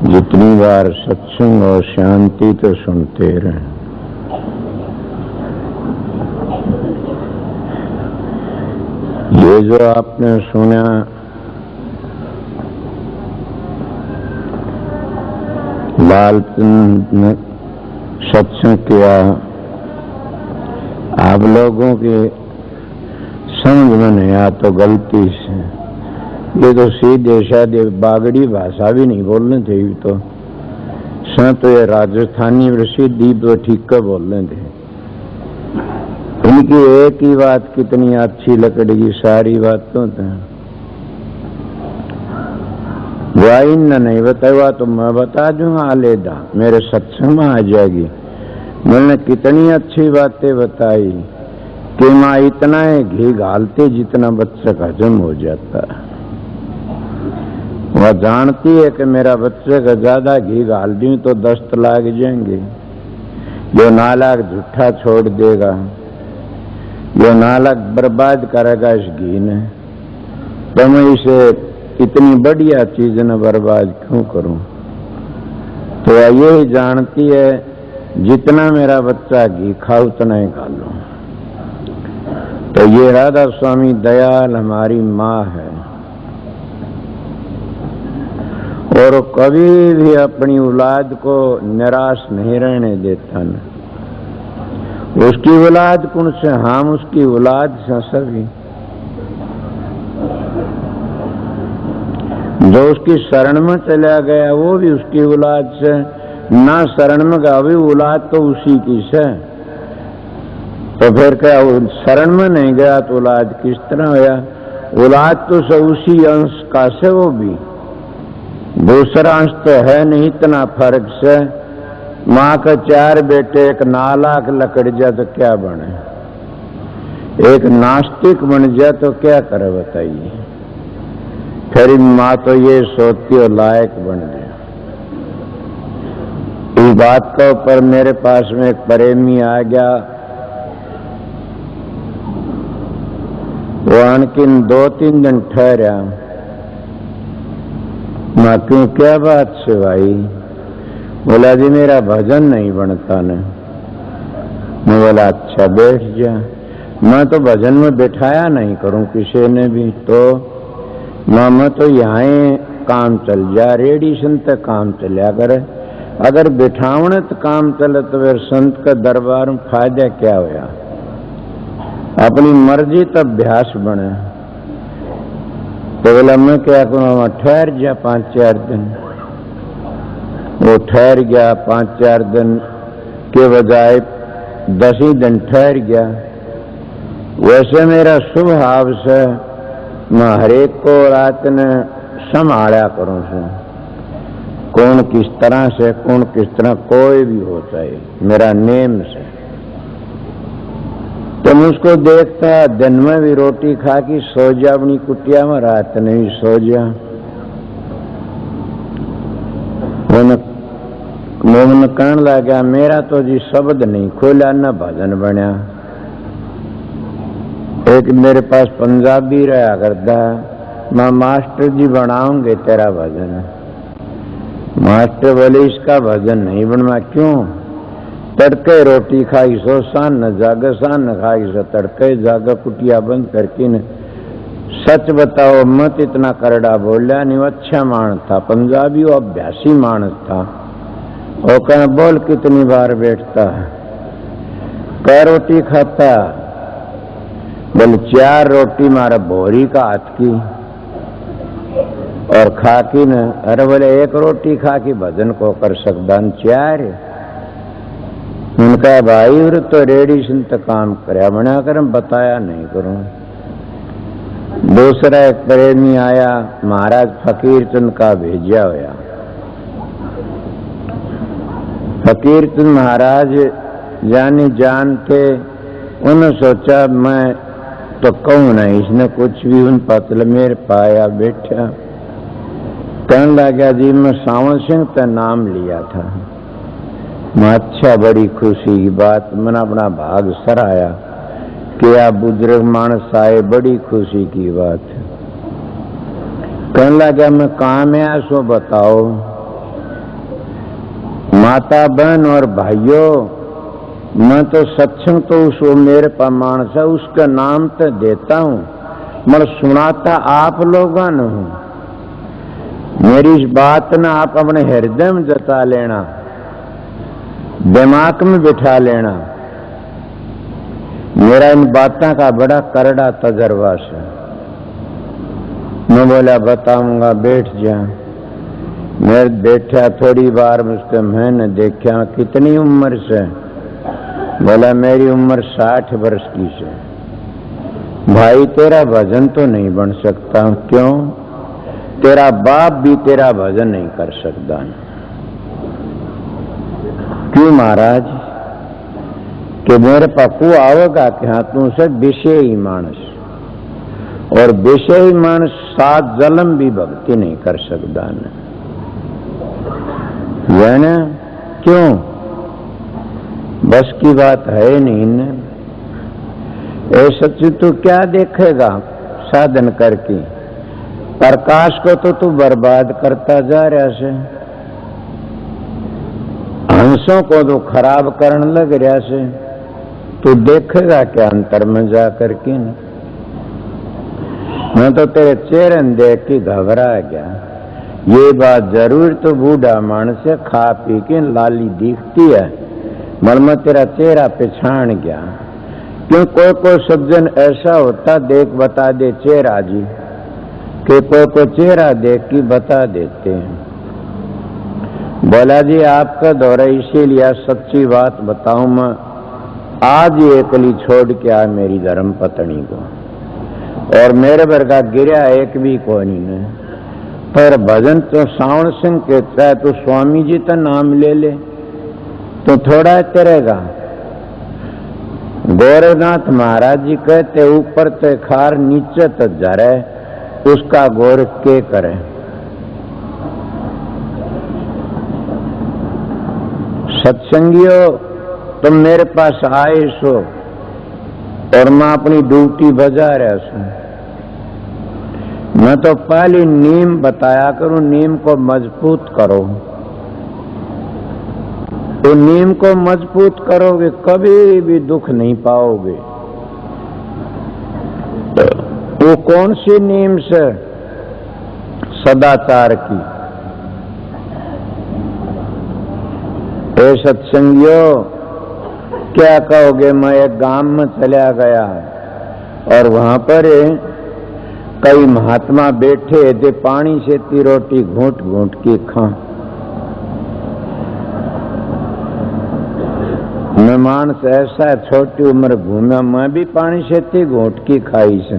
जितनी बार सत्संग और शांति तो सुनते रहे। ये जो आपने सुना, लालचंद ने सत्संग किया, आप लोगों के समझ में नहीं आ तो गलती से, ये तो सीधे साधे बागड़ी भाषा भी नहीं बोलने थे, तो ये राजस्थानी सीधी तो ठीक कर बोलने थे। इनकी एक ही बात कितनी अच्छी लकड़ी की सारी बातों तो वही नहीं बताया तो मैं बता दूंगा आलेदा, मेरे सत्संग में आ जाएगी। मैंने कितनी अच्छी बातें बताई कि माँ इतना है घी घालते जितना बच्चे का हजम हो जाता है। वह जानती है कि मेरा बच्चे का ज्यादा घी घाल दूं तो दस्त लाग जाएंगे, जो नालायक झूठा छोड़ देगा, जो नालायक बर्बाद करेगा इस घी ने, तो मैं इसे इतनी बढ़िया चीज न बर्बाद क्यों करूं। तो यही जानती है जितना मेरा बच्चा घी खा उतना ही खा लो। तो ये राधा स्वामी दयाल हमारी माँ है और कभी भी अपनी औलाद को निराश नहीं रहने देता न। उसकी औलाद कौन से, हम उसकी औलाद से सभी। जो उसकी शरण में चला गया वो भी उसकी औलाद से, ना शरण में गया भी औलाद तो उसी की से। तो फिर क्या शरण में नहीं गया तो औलाद किस तरह होया? औलाद तो से उसी अंश का से, वो भी दूसरा अंश तो है नहीं, इतना फर्क से। माँ का 4 बेटे, एक नालायक लकड़ जाए तो क्या बने, एक नास्तिक बन जाए तो क्या करे बताइए। फिर माँ तो ये सोचती और लायक बन गया। इस बात के ऊपर मेरे पास में एक प्रेमी आ गया, वो अनकिन 2-3 दिन ठहरा। मैं क्यों, क्या बात से भाई? बोला जी मेरा भजन नहीं बनता न। मैं बोला अच्छा बैठ जा। मैं तो भजन में बैठाया नहीं करूं किसी ने भी, तो मैं तो यहाँ काम चल जा, रेडिएशन तक काम चलिया करे। अगर बिठावने तो काम चले तो फिर संत का दरबार में फायदा क्या होया? अपनी मर्जी तब अभ्यास बने। तो बोला मैं क्या करूँ, ठहर जा 5-4 दिन। वो ठहर गया 5-4 दिन के बजाय 10 ही दिन ठहर गया। वैसे मेरा स्वभाव से मैं हरेक को रात ने संभाला करूं से, कौन किस तरह से, कौन किस तरह, कोई भी होता है मेरा नेम से। तो मैं उसको देखता, दिन में भी रोटी खा के सो जा अपनी कुटिया में, रात में भी सो जा। मोहन कहने लगा मेरा तो जी शब्द नहीं खोला न भजन बनया। एक मेरे पास पंजाबी रहा करता, मैं मास्टर जी बनाऊंगे तेरा भजन। मास्टर बोले इसका भजन नहीं बनवा। क्यों? तड़के रोटी खाई सो, सान न जागे, सान न खाई सो तड़के जागे, कुटिया बंद करके न। सच बताओ मत इतना करड़ा बोलिया नहीं, अच्छा मानस था, पंजाबी वो अभ्यासी मानस था। वो कहना बोल कितनी बार बैठता है, कै रोटी खाता? बोले 4 रोटी मारा भोरी का हाथ की और खा की न। अरे बोले 1 रोटी खा की भजन को कर सकता, 4? उनका भाई और तो रेडिएशन तक काम कराया, बना कर बताया नहीं करूं। दूसरा एक प्रेमी आया, महाराज फकीर चंद का भेजा होया। फकीर चंद महाराज जानी जान थे, उन्होंने सोचा मैं तो कहूं नहीं, इसने कुछ भी उन पतल मेरे पाया बैठा। कहने लगा जी मैं सावन सिंह का नाम लिया था। मैं अच्छा, बड़ी खुशी की बात, मैंने अपना भाग सराया कि आप बुजुर्ग मानस आए, बड़ी खुशी की बात। कहने लगा मैं कहाँ में आया सो बताओ। माता बहन और भाइयों, मैं तो सत्संग तो उस मेरे पास मानस है उसका नाम तो देता हूँ, मैं सुनाता आप लोगों ने हूँ। मेरी इस बात ना आप अपने हृदय में जता लेना, दिमाग में बिठा लेना। मेरा इन बातों का बड़ा करड़ा तजर्बा है। मैं बोला बताऊंगा, बैठ जा। मैं बैठा, थोड़ी बार उसके मैंने देखा कितनी उम्र से, बोला मेरी उम्र 60 वर्ष की है। भाई तेरा भजन तो नहीं बन सकता। क्यों? तेरा बाप भी तेरा भजन नहीं कर सकता। क्यों महाराज? कि मेरे पप्पू आवेगा कि हाँ तू से विषयी मानस, और विषयी मानस 7 जन्म भी भक्ति नहीं कर सकता न। यह ना? क्यों? बस की बात है नहीं न। ऐसा तू क्या देखेगा साधन करके? प्रकाश को तो तू बर्बाद करता जा रहा से, हंसों को तो खराब करने लग रहा से। तू देखेगा क्या अंतर में जा करके? मैं तो तेरे चेहरे देख के घबरा गया। ये बात जरूर तो बूढ़ा मानस से खा पी के लाली दिखती है, मन में तेरा चेहरा पहचान गया। क्यों? कोई सज्जन ऐसा होता देख बता दे चेहरा जी, कि कोई चेहरा देख के बता देते हैं। बोला जी आपका दौरा इसीलिए सच्ची बात बताऊं, मैं आज ही एकली छोड़ के आ मेरी धर्म पत्नी को, और मेरे वर्गा गिरा एक भी कोई नहीं। पर भजन तो श्रावण सिंह कहता है, तू स्वामी जी तो नाम ले ले तो थोड़ा तेरेगा। गोरखनाथ महाराज जी कहते ऊपर तो खार नीचे तो जरे, उसका गौर के करे। सत्संगियों तुम मेरे पास आए सो, और मैं अपनी ड्यूटी बजा रहा हूं। मैं तो पहले नीम बताया करूं, नीम को मजबूत करो। तो नीम को मजबूत करोगे कभी भी दुख नहीं पाओगे। वो कौन सी नीम से? सदाचार की। ए सत्संगियों क्या कहोगे? मैं एक गांव में चला गया और वहां पर कई महात्मा बैठे थे, पानी से ती रोटी घूंट घूंट के खा। मैं मानस ऐसा छोटी उम्र घूमा, मैं भी पानी से ती घूंट की खाई से,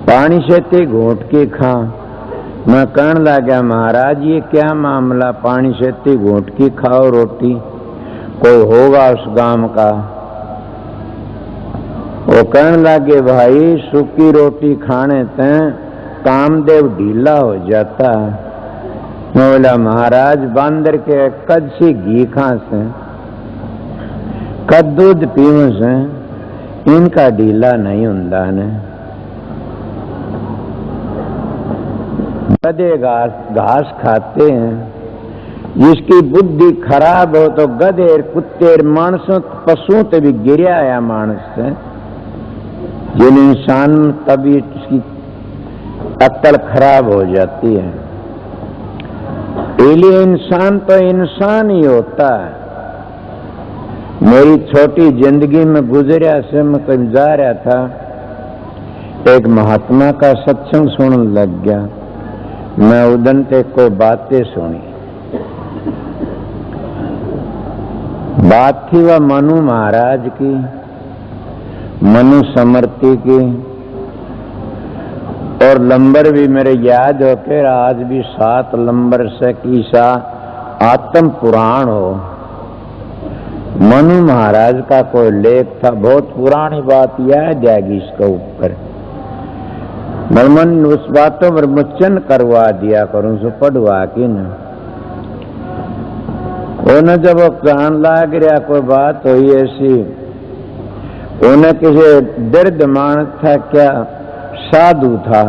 पानी से ती घूंट की खा। मैं कहने लगा महाराज ये क्या मामला, पानी से ती घूंट की खाओ रोटी? कोई होगा उस गांव का? वो कहने लगे भाई सूखी रोटी खाने से कामदेव ढीला हो जाता। मैं बोला महाराज बांदर के कद से घी खा से, कद दूध पीने से इनका ढीला नहीं होता ने। गधे घास खाते हैं, जिसकी बुद्धि खराब हो तो गधे कुत्ते मानसों पशुओं से भी गिरा आया मानस से। जिन इंसान तभी उसकी अक्ल खराब हो जाती है। इसलिए इंसान तो इंसान ही होता है। मेरी छोटी जिंदगी में गुजरा से मैं कहीं जा रहा था, एक महात्मा का सत्संग सुनने लग गया। मैं उदन ते को बातें सुनी। बात थी वह मनु महाराज की, मनु समर्थी की, और लंबर भी मेरे याद हो के आज भी 7 लंबर से ईसा आत्म पुराण हो। मनु महाराज का कोई लेख था, बहुत पुरानी बात याद आएगी इसके ऊपर। मन उस बातों पर मुचन करवा दिया करूं, सो पढ़वा के न उन्हें जब कान लाग रहा कोई बात हुई ऐसी, उन्हें किसी दर्द मानस था, क्या साधु था।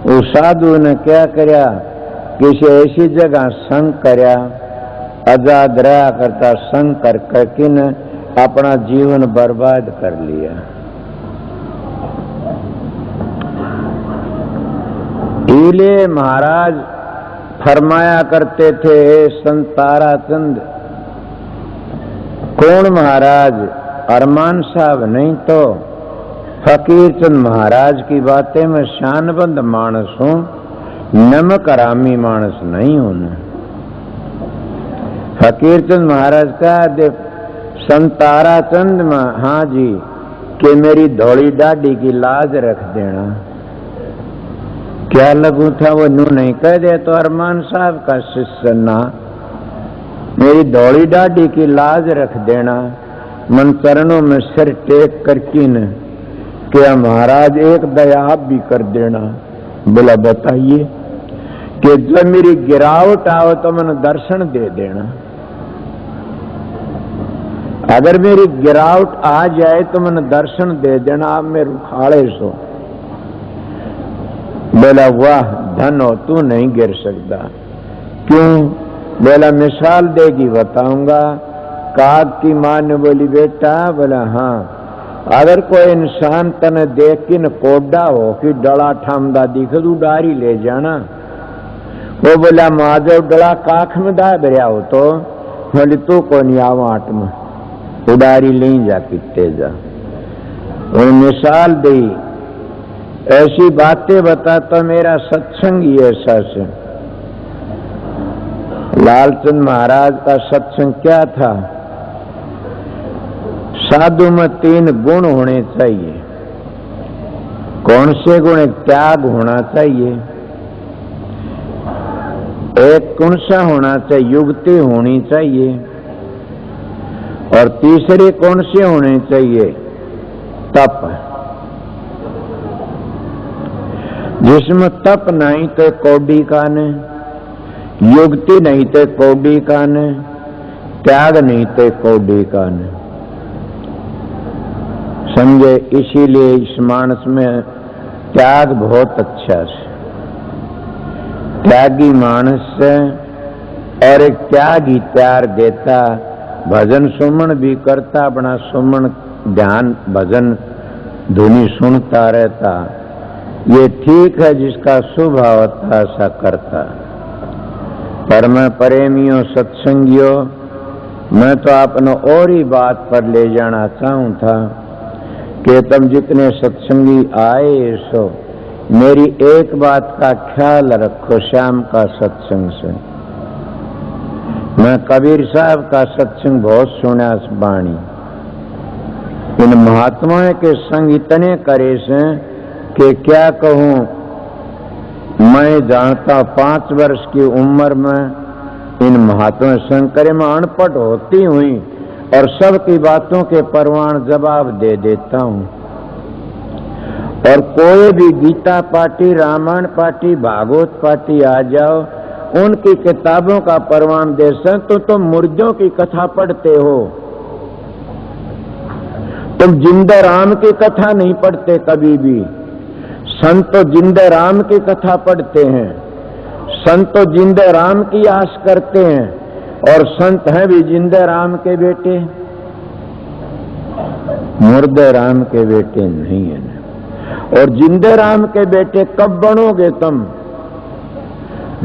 उस साधु ने क्या करया, किसी ऐसी जगह संग करया, आजाद रहा करता संग कर करके न अपना जीवन बर्बाद कर लिया। इसलिए महाराज फरमाया करते थे, संत ताराचंद। कौन महाराज? अरमान साहब नहीं तो फकीर चंद महाराज की बातें में शानबंद मानस हूं, नमक हरामी मानस नहीं हूं। फकीर चंद महाराज का दे संत ताराचंद में, हाँ जी, कि मेरी धौली डाडी की लाज रख देना। क्या लगू था वो नू नहीं कह दे तो अरमान साहब का शिष्य ना, मेरी धौली डाडी की लाज रख देना, मन चरणों में सिर टेक कर कीन क्या महाराज एक दया आप भी कर देना। बोला बताइए कि जब मेरी गिरावट आओ तो मन दर्शन दे देना, अगर मेरी गिरावट आ जाए तो मन दर्शन दे देना, आप में रुखाड़े सो। बोला वाह धन हो, तू नहीं गिर सकता। क्यों? बोला मिसाल देगी बताऊंगा। काग की मां ने बोली बेटा, बोला हाँ, अगर कोई इंसान तने देख के न कोडा हो कि डला ठामदा दिख तू डारी ले जाना। वो बोला महादेव डला काख में दाब रहा हो तो बोली तू को नहीं आवा आट में उडारी ले जा कितने जा। और मिसाल दी ऐसी बातें बताता मेरा सत्संग ही ऐसा से। लालचंद महाराज का सत्संग क्या था? साधु में 3 गुण होने चाहिए। कौन से गुण? एक त्याग होना चाहिए, एक कौन सा होना चाहिए? युक्ति होनी चाहिए, और तीसरे कौन से होने चाहिए? तप। जिसमें तप नहीं तो कौडी कान, युक्ति नहीं तो कौडी कान, त्याग नहीं तो कौडी कान। समझे? इसीलिए इस मानस में त्याग बहुत अच्छा है। त्यागी मानस से और एक त्याग ही त्याग देता, भजन सुमन भी करता, अपना सुमन ध्यान भजन धुनी सुनता रहता। ये ठीक है, जिसका स्वभाव होता ऐसा करता। पर मैं प्रेमियों सत्संगियों, मैं तो आपने और ही बात पर ले जाना चाहूं था कि तुम जितने सत्संगी आए सो मेरी एक बात का ख्याल रखो, शाम का सत्संग से। मैं कबीर साहब का सत्संग बहुत सुना बाणी, इन महात्माओं के संग इतने करे से कि क्या कहूं। मैं जानता 5 वर्ष की उम्र में इन महात्मा शंकर में अनपढ़ होती हुई और सबकी बातों के परवान जवाब दे देता हूं। और कोई भी गीता पाठी, रामायण पाठी, भागवत पाठी आ जाओ, उनकी किताबों का परवान दे सकते। तो मुर्दों की कथा पढ़ते हो, तुम जिंदे राम की कथा नहीं पढ़ते कभी भी। संत तो जिंदे राम की कथा पढ़ते हैं, संत तो जिंदे राम की आस करते हैं, और संत हैं भी जिंदे राम के बेटे, मुर्दे राम के बेटे नहीं है। और जिंदे राम के बेटे कब बनोगे तुम?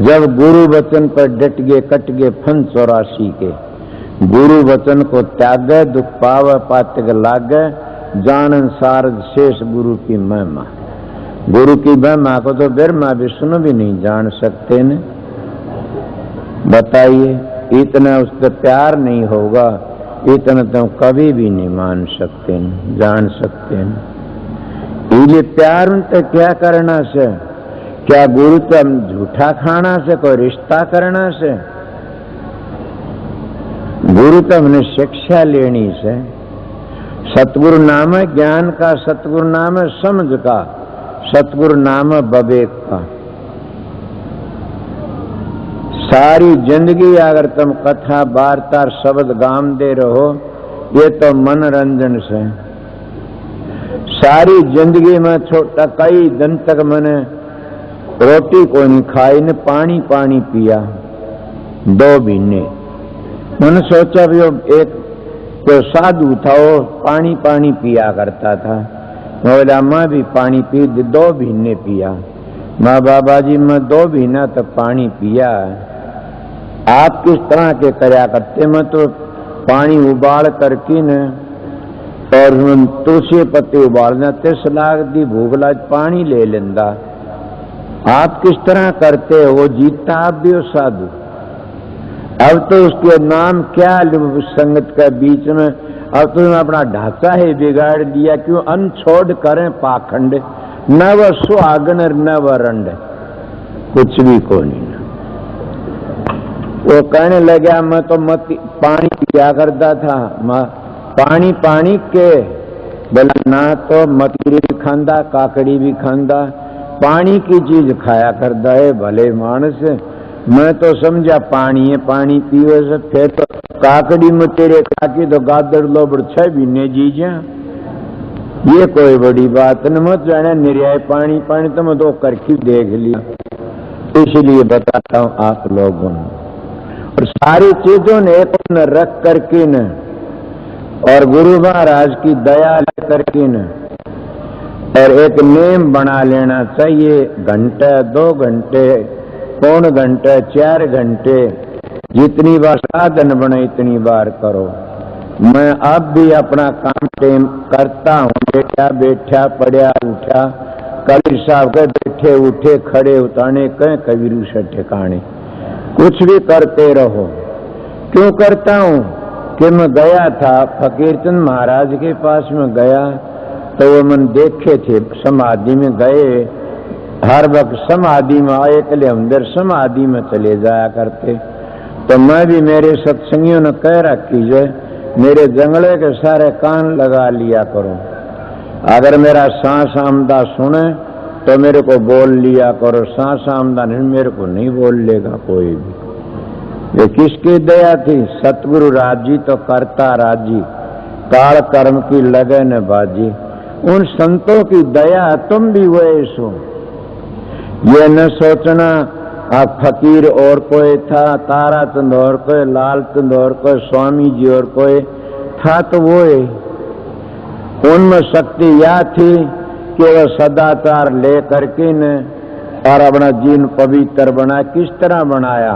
जब गुरु वचन पर डट गए, कट गए फन 84 के। गुरु वचन को त्यागे, दुख पावे पातक लागे, जानन सारद शेष गुरु की महिमा। गुरु की महिमा को तो ब्रह्मा विष्णु भी नहीं जान सकते न। बताइए, इतना उससे प्यार नहीं होगा, इतना तुम कभी भी नहीं मान सकते न, जान सकते न। इसलिए प्यार उनसे क्या करना से? क्या गुरु तुम झूठा खाना से, कोई रिश्ता करना से? गुरु तो हमने शिक्षा लेनी से। सतगुरु नाम है ज्ञान का, सतगुरु नाम है समझ का, सतगुरु नाम है विवेक का। सारी जिंदगी अगर तुम कथा वार्ता शब्द गाम दे रहो, ये तो मनोरंजन से। सारी जिंदगी में छोटा कई दिन तक मैंने रोटी को नहीं खाई न पानी पानी पिया 2 महीने। मैंने सोचा भी एक जो साधु था वो पानी पानी पिया करता था। बोला मैं भी पानी पी 2 महीने पिया। माँ बाबा जी मैं 2 महीना तक पानी पिया। आप किस तरह के करया करते? मैं तो पानी उबाल करके न और तुलसी पत्ते उबालना 30 लाख दी भूख लाज पानी ले लेंदा। आप किस तरह करते हो? वो जीता आप भी हो साधु। अब तो उसके नाम क्या संगत के बीच में अब तुमने अपना ढांचा ही बिगाड़ दिया, क्यों अन्न छोड़ करें पाखंड, न वह सुहागन न वह रंड, कुछ भी को नहीं। वो कहने लगा मैं तो मत पानी पिया करता था, पानी पानी के बोला ना, तो मतीरी भी खांदा काकड़ी भी खांदा, पानी की चीज खाया करता है भले मानस। मैं तो समझा पानी है, पानी पीवे से फिर तो काकड़ी में तेरे खाकी तो गादड़ लोबड़ 6 महीने जी जा, ये कोई बड़ी बात न, मत जाना निर्याय पानी पानी तो मैं तो करके देख लिया, इसलिए बताता हूं आप लोगों ने। और सारी चीजों ने एक न रख करके न, और गुरु महाराज की दया लेकर के न, और एक नेम बना लेना चाहिए, घंटे 2 घंटे पौन घंटे 4 घंटे जितनी बार साधन बने इतनी बार करो। मैं अब भी अपना काम टेम करता हूँ, बैठा बैठा पढ़ा उठा, कबीर साहब के बैठे उठे खड़े उताने कहीं कबीर से ठिकाने, कुछ भी करते रहो। क्यों करता हूँ कि मैं गया था फकीरचंद महाराज के पास में गया, तो वो मन देखे थे समाधि में गए, हर वक्त समाधि में आए के अंदर समाधि में चले जाया करते। तो मैं भी मेरे सत्संगियों ने कह रखी जो मेरे जंगले के सारे कान लगा लिया करो, अगर मेरा सांस आमदा सुने तो मेरे को बोल लिया करो, सांस आमदा नहीं मेरे को नहीं बोल लेगा कोई भी। ये किसकी दया थी? सतगुरु राजी तो करता राजी, काल कर्म की लगन बाजी। उन संतों की दया तुम भी वैसे हो। ये न सोचना आप फकीर और कोई था, ताराचंद और कोई, लालचंद और कोई, स्वामी जी और कोई था, तो वो है। उनमें शक्ति यह थी कि वह सदाचार ले करके न और अपना जीवन पवित्र बना। किस तरह बनाया?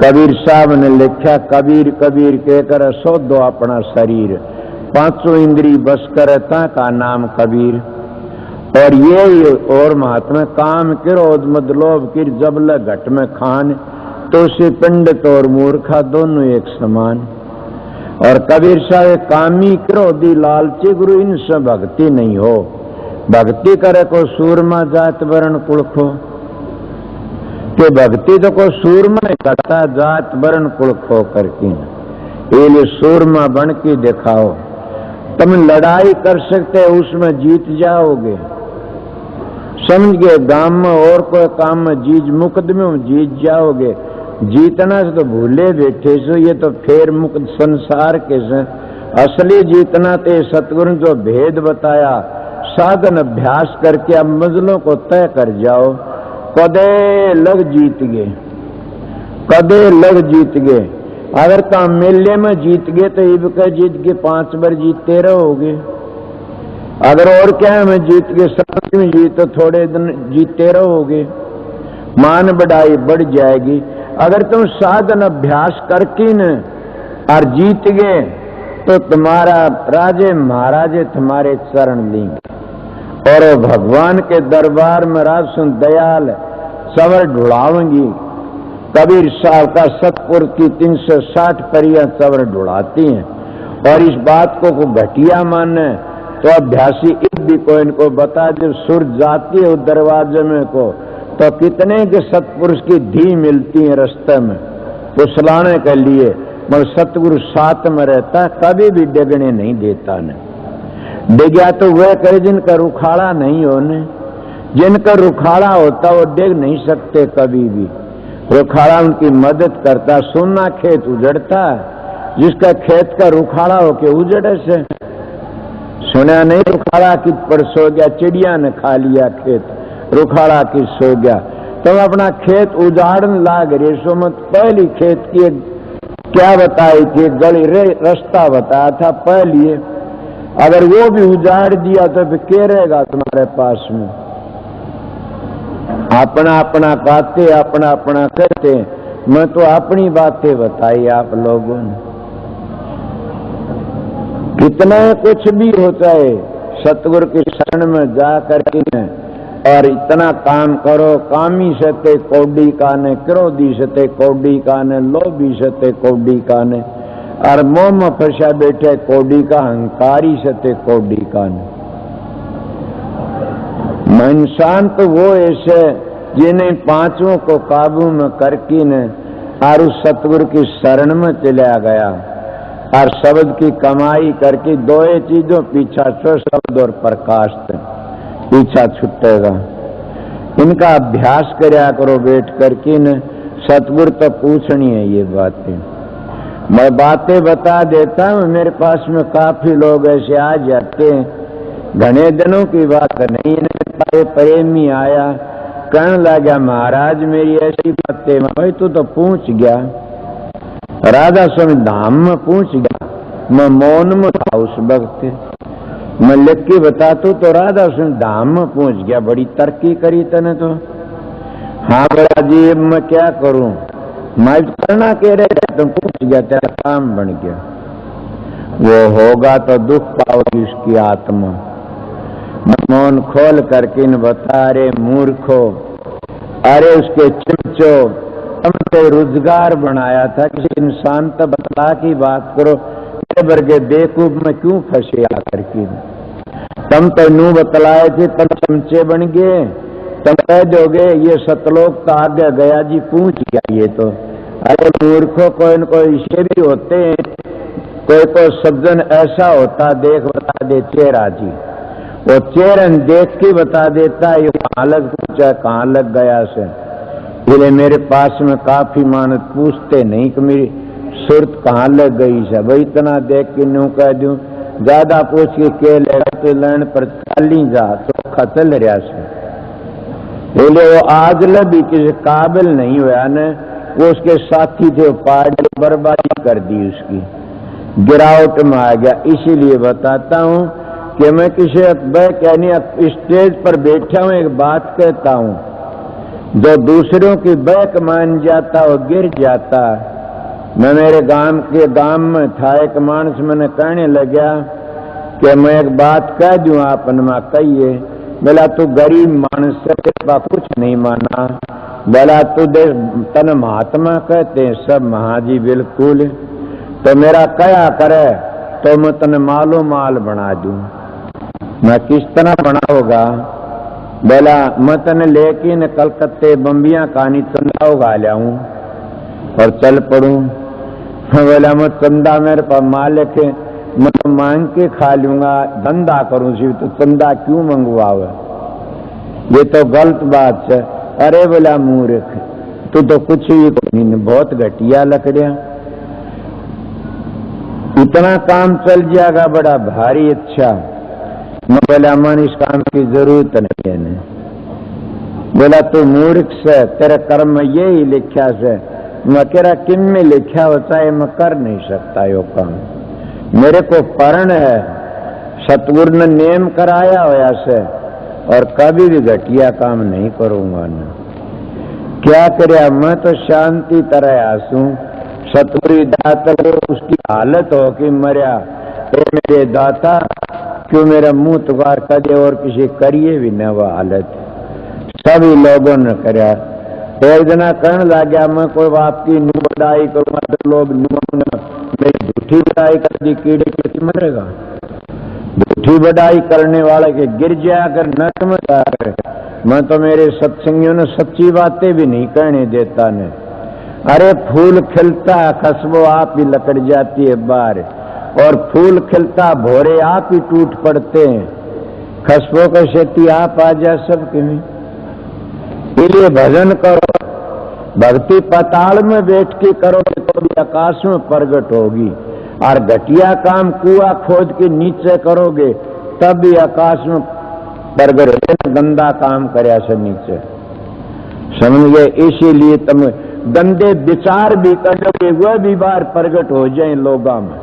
कबीर साहब ने लिखा, कबीर कबीर कहकर सो दो अपना शरीर, 5 इंद्री बस करता का नाम कबीर। और ये और महात्मा काम क्रोध मद लोभ की जबल घट में खान, तो से पंडित और मूर्खा दोनों एक समान। और कबीर साहब कामी क्रोधी लालची गुरु इनसे भक्ति नहीं हो, भक्ति करे को सूरमा जात वर्ण कुल खो, कि भक्ति तो को सूरमा नहीं करता, जात वर्ण कुल खो करके। ये लिए सूरमा बन के दिखाओ, तुम लड़ाई कर सकते उसमें जीत जाओगे, समझ गए। गांव में और कोई काम में जीत, मुकदमे में जीत जाओगे, जीतना से तो भूले बैठे सो, ये तो फेर मुक्त संसार के से। असली जीतना तो सतगुरु ने जो भेद बताया, साधन अभ्यास करके अब मंजिलों को तय कर जाओ, कदे लग जीत गए, कदे लग जीत गए। अगर काम मेले में जीत गए तो इब का जीत के 5 बार जीतते रहोगे। अगर और क्या में जीत गए, संत में जीत तो थोड़े दिन जीतते रहोगे, मान बढ़ाई बढ़ जाएगी। अगर तुम साधन अभ्यास करके न और जीत गए तो तुम्हारा राजे महाराजे तुम्हारे चरण लेंगे और भगवान के दरबार में राज सुन दयाल चवर ढुड़ावेंगी। कबीर साहब का सतपुर की 360 परियां चवर ढुड़ाती हैं। और इस बात को घटिया माने तो अभ्यासी भी को इनको बता, जब सुर जाती है उस दरवाजे में को तो कितने के सतपुरुष की धी मिलती है रास्ते में उछलाने के लिए, मगर सतगुरु साथ में रहता, कभी भी डिगने नहीं देता। न डिगया तो वह करे जिनका रुखाड़ा नहीं होने, जिनका रुखाड़ा होता वो डिग नहीं सकते कभी भी। रुखाड़ा उनकी मदद करता, सोना खेत उजड़ता, जिसका खेत का रुखाड़ा हो के उजड़े से। सुना नहीं रुखाड़ा की पर सो गया, चिड़िया ने खा लिया खेत, रुखाड़ा की सो गया। तुम अपना खेत उजाड़न लाग रहे सो मत। पहली खेत की क्या बताई थी, गली रास्ता बताया था पहली, अगर वो भी उजाड़ दिया तो फिर क्या रहेगा तुम्हारे पास में? अपना अपना कहते, अपना अपना कहते। मैं तो अपनी बातें बताई आप लोगों ने। कितना कुछ भी होता है, सतगुरु के शरण में जा करके और इतना काम करो। कामी सते कौडी काने, क्रोधी सते कौडी काने, लोभी सते कौडी काने। और मोह में फंसा बैठे कोडी का अहंकारी सत्य कोडी का इंसान तो वो ऐसे जिन्हें पांचों को काबू में करके न और उस सतगुरु की शरण में चला गया और शब्द की कमाई करके दो चीजों पीछा छो, शब्द और प्रकाश पीछा छूटेगा। इनका अभ्यास करया करो बैठ करके न। सतगुरु तो पूछनी है ये बातें, मैं बातें बता देता हूँ। मेरे पास में काफी लोग ऐसे आ जाते हैं, घने दिनों की बात नहीं है, प्रेमी आया कहने लगा महाराज मेरी ऐसी बातें। भाई तू तो पूछ गया, राधा स्वामी धाम में पूछ गया, मैं मौन में था उस वक्त, मैं लिख के बताता तो राधा स्वामी धाम में पूछ गया, बड़ी तरक्की करी तने तो। हाँ बड़ा जी अब मैं क्या करूं, मैं करना कह रहे तुम पूछ गया, तेरा काम बन गया। वो होगा तो दुख पाओगी उसकी आत्मा। मौन खोल करके न बता, रे मूर्खो, अरे उसके चिमचो, तुमने रोजगार बनाया था किसी इंसान तो बतला की बात करो, मेरे वर्गे बेवकूफ में क्यों फंसे आकर के। तुम तो नू बतलाए थे, तुम चमचे बन गए, तुम कह दोगे ये सतलोक तो आगे गया जी पूछ गया ये तो। अरे मूर्खों, कोई न कोई इसे भी होते हैं, कोई सज्जन ऐसा होता देख बता दे चेहरा जी, वो चेहरन देख के बता देता है ये कहाँ लग पूछा कहाँ लग गया से। इसलिए मेरे पास में काफी मानत पूछते नहीं कि मेरी सुरत कहाँ लग गई से, भाई इतना देख के न्यू कह दूं, ज्यादा पूछ के लेगा तो लैंड पर चाली जा तो खतल रहा से। इसलिए वो आज भी किसी काबिल नहीं हुआ न, वो उसके साथी थे पार्टी बर्बादी कर दी उसकी, गिरावट में आ गया। इसीलिए बताता हूँ कि मैं किसी यानी स्टेज पर बैठा हूं, एक बात कहता हूं, जो दूसरों की बैक मान जाता वो गिर जाता। मैं मेरे गांव में था, एक मानस मैंने कहने लगा कि मैं एक बात कह दूं आप नमा कहिए। बोला तू गरीब मानस से तेरा कुछ नहीं माना, बोला तू देख तन महात्मा कहते हैं सब महाजी बिल्कुल, तो मेरा क्या करे तो मैं तने मालो माल बना दूं। मैं किस तरह बना होगा, बोला मैं तने लेकिन कलकत्ते बम्बियां कहानी चंदा उगा लाऊं और चल पड़ूं। बोला मैं चंदा मेरे पास मालिक है, मैं तो मांग के खा लूंगा, धंधा करूं सिर्फ, तो चंदा क्यों मंगवावे, ये तो गलत बात है। अरे बोला मूर्ख, तू तो कुछ ही नहीं, बहुत घटिया लकड़िया, इतना काम चल जाएगा बड़ा भारी अच्छा। मैं बोला मन इस काम की जरूरत नहीं है। बोला तू मूर्ख से, तेरे कर्म में यही लिखा से। मैं कह रहा किन में लिखा होता है, मैं कर नहीं सकता यो काम, मेरे को परण है, सतगुरु ने नेम कराया होया से, और कभी भी घटिया काम नहीं करूंगा न। क्या करे, मैं तो शांति तरह आंसू, सतगुरु दाता उसकी हालत हो कि मरिया, मेरे दाता क्यों मेरा मुंह तुकार कदे और किसी करिए भी न वह हालत। सभी लोगों ने करा, एक जना कहने लग गया मैं कोई बात की नू बड़ाई करूंगा तो लोग मेरी झूठी बड़ाई कर दी, कीड़े कैसे मरेगा। झूठी बड़ाई करने वाले के गिर जाकर नट में जाकर, मैं तो मेरे सत्संगियों ने सच्ची बातें भी नहीं कहने देता ने। अरे फूल खिलता खसबो आप ही लकड़ जाती है बार, और फूल खिलता भोरे आप ही टूट पड़ते हैं, खसबों का खेती आप आ जा सबके में। इसलिए भजन करो, भक्ति पताल में बैठ के करोगे तो भी आकाश में प्रगट होगी, और घटिया काम कुआ खोद के नीचे करोगे तब भी आकाश में प्रगट होगा। गंदा काम करे से नीचे समझ गए। इसीलिए तुम गंदे विचार भी करोगे वह भी बार प्रगट हो जाए लोगों में।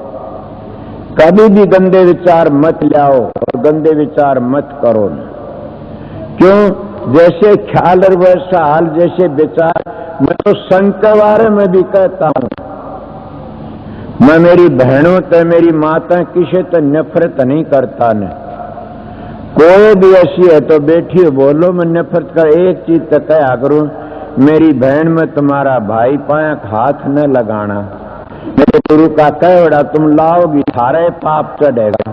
कभी भी गंदे विचार मत लाओ और गंदे विचार मत करो। क्यों? जैसे ख्याल और वैसा हाल, जैसे विचार। मैं तो संकवार में भी कहता हूं, मैं मेरी बहनों से मेरी माता किसी तो नफरत नहीं करता न। कोई भी ऐसी है तो बैठी बोलो, मैं नफरत कर एक चीज तक कहा करूं, मेरी बहन में तुम्हारा भाई पाया हाथ न लगाना। मेरे गुरु का कहड़ा तुम लाओगी थारे पाप चढ़ेगा।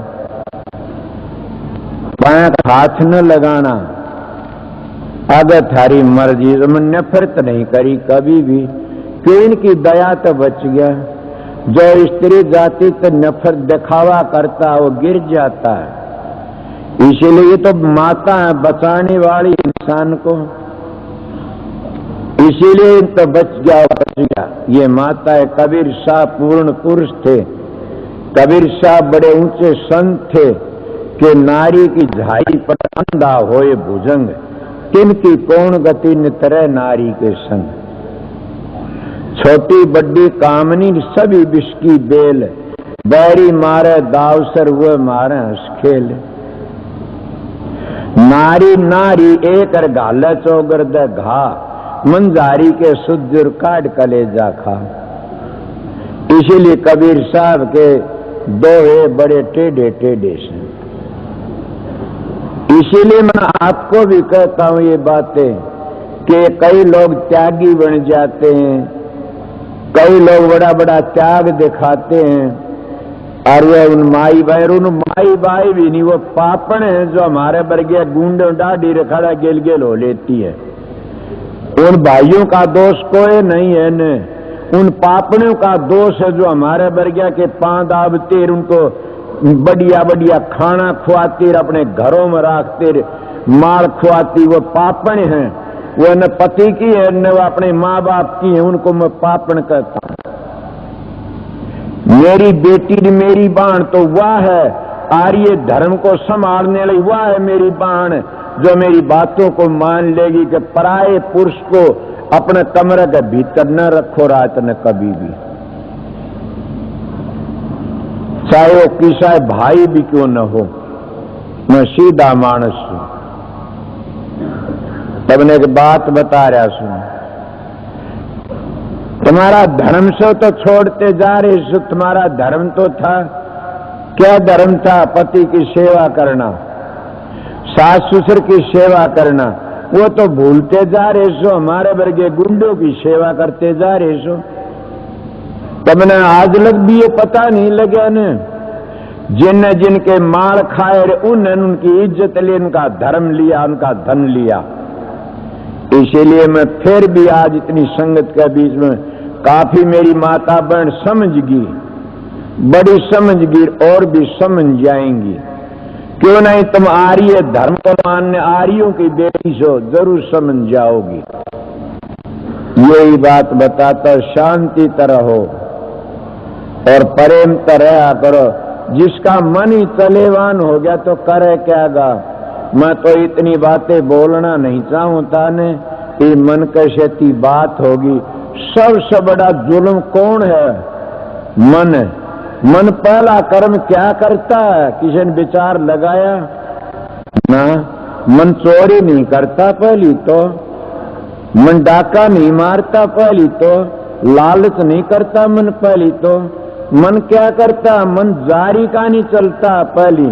पाया हाथ न लगाना, अगर थारी मर्जी। तुम नफरत नहीं करी कभी भी, क्यों? इनकी दया तो बच गया। जो स्त्री जाति तो नफरत दिखावा करता वो गिर जाता है। इसीलिए तो माता है बचाने वाली इंसान को, इसीलिए तो बच गया। ये माता है। कबीर शाह पूर्ण पुरुष थे। कबीर शाह बड़े ऊंचे संत थे कि नारी की झाई पर अंधा होए भुजंग, किनकी कौन गति नितरे नारी के संग। छोटी बड्डी कामनी सभी विष की बेल, बैरी मारे दावसर हुए मारे हंस खेल। नारी नारी एक गाले चौगर दे घा, मंजारी के सुजुर काट कलेजा खा। इसीलिए कबीर साहब के दोहे बड़े टेढ़े टेढ़े से। इसीलिए मैं आपको भी कहता हूं ये बातें कि कई लोग त्यागी बन जाते हैं, कई लोग बड़ा बड़ा त्याग दिखाते हैं, और वे उन माई बाई भी नहीं, वो पापण है जो हमारे वर्गीय गुंडों डाढ़ी रखड़ा गेल गेल हो लेती है। उन भाइयों का दोष कोई नहीं है न, उन पापणों का दोष है जो हमारे वर्गीय के पांव दाबते, उनको बढ़िया बढ़िया खाना खुआती, अपने घरों में रखते, माल खुआती। वो पापण है, वो न पति की है न वो अपने माँ बाप की है, उनको मैं पापण कहता हूं। मेरी बेटी मेरी बाण तो वह है आर्य धर्म को संभालने वाली, वह है मेरी बाण जो मेरी बातों को मान लेगी कि पराये पुरुष को अपने कमरे के भीतर न रखो रात न कभी भी, चाहे वो किसा भाई भी क्यों न हो। मैं सीधा मानस हूं। तब एक बात बता रहा सुन, तुम्हारा धर्म से तो छोड़ते जा रहे सो, तुम्हारा धर्म तो था, क्या धर्म था? पति की सेवा करना, सास ससुर की सेवा करना, वो तो भूलते जा रहे सो। हमारे वर्गे गुंडों की सेवा करते जा रहे सो। तमने आज लग भी ये पता नहीं लगा न, जिनने जिनके माल खाए उन्होंने उनकी इज्जत ली, उनका धर्म लिया, उनका धन लिया। इसीलिए मैं फिर भी आज इतनी संगत के बीच में काफी मेरी माता बहन समझ गई, बड़ी समझ गई और भी समझ जाएंगी। क्यों नहीं? तुम आर्य धर्म को मानने आर्यों की बेटी हो, जरूर समझ जाओगी। यही बात बताता, शांति तरह हो और प्रेम तरह करो। जिसका मन ही चलेवान हो गया तो करे क्या गा। मैं तो इतनी बातें बोलना नहीं चाहता ने, ये मन कैसी बात होगी। सबसे बड़ा जुल्म कौन है? मन। मन पहला कर्म क्या करता है? किसी ने विचार लगाया ना? मन चोरी नहीं करता पहली तो, मन डाका नहीं मारता पहली तो, लालच नहीं करता मन पहली तो। मन क्या करता? मन जारी का नहीं चलता पहली,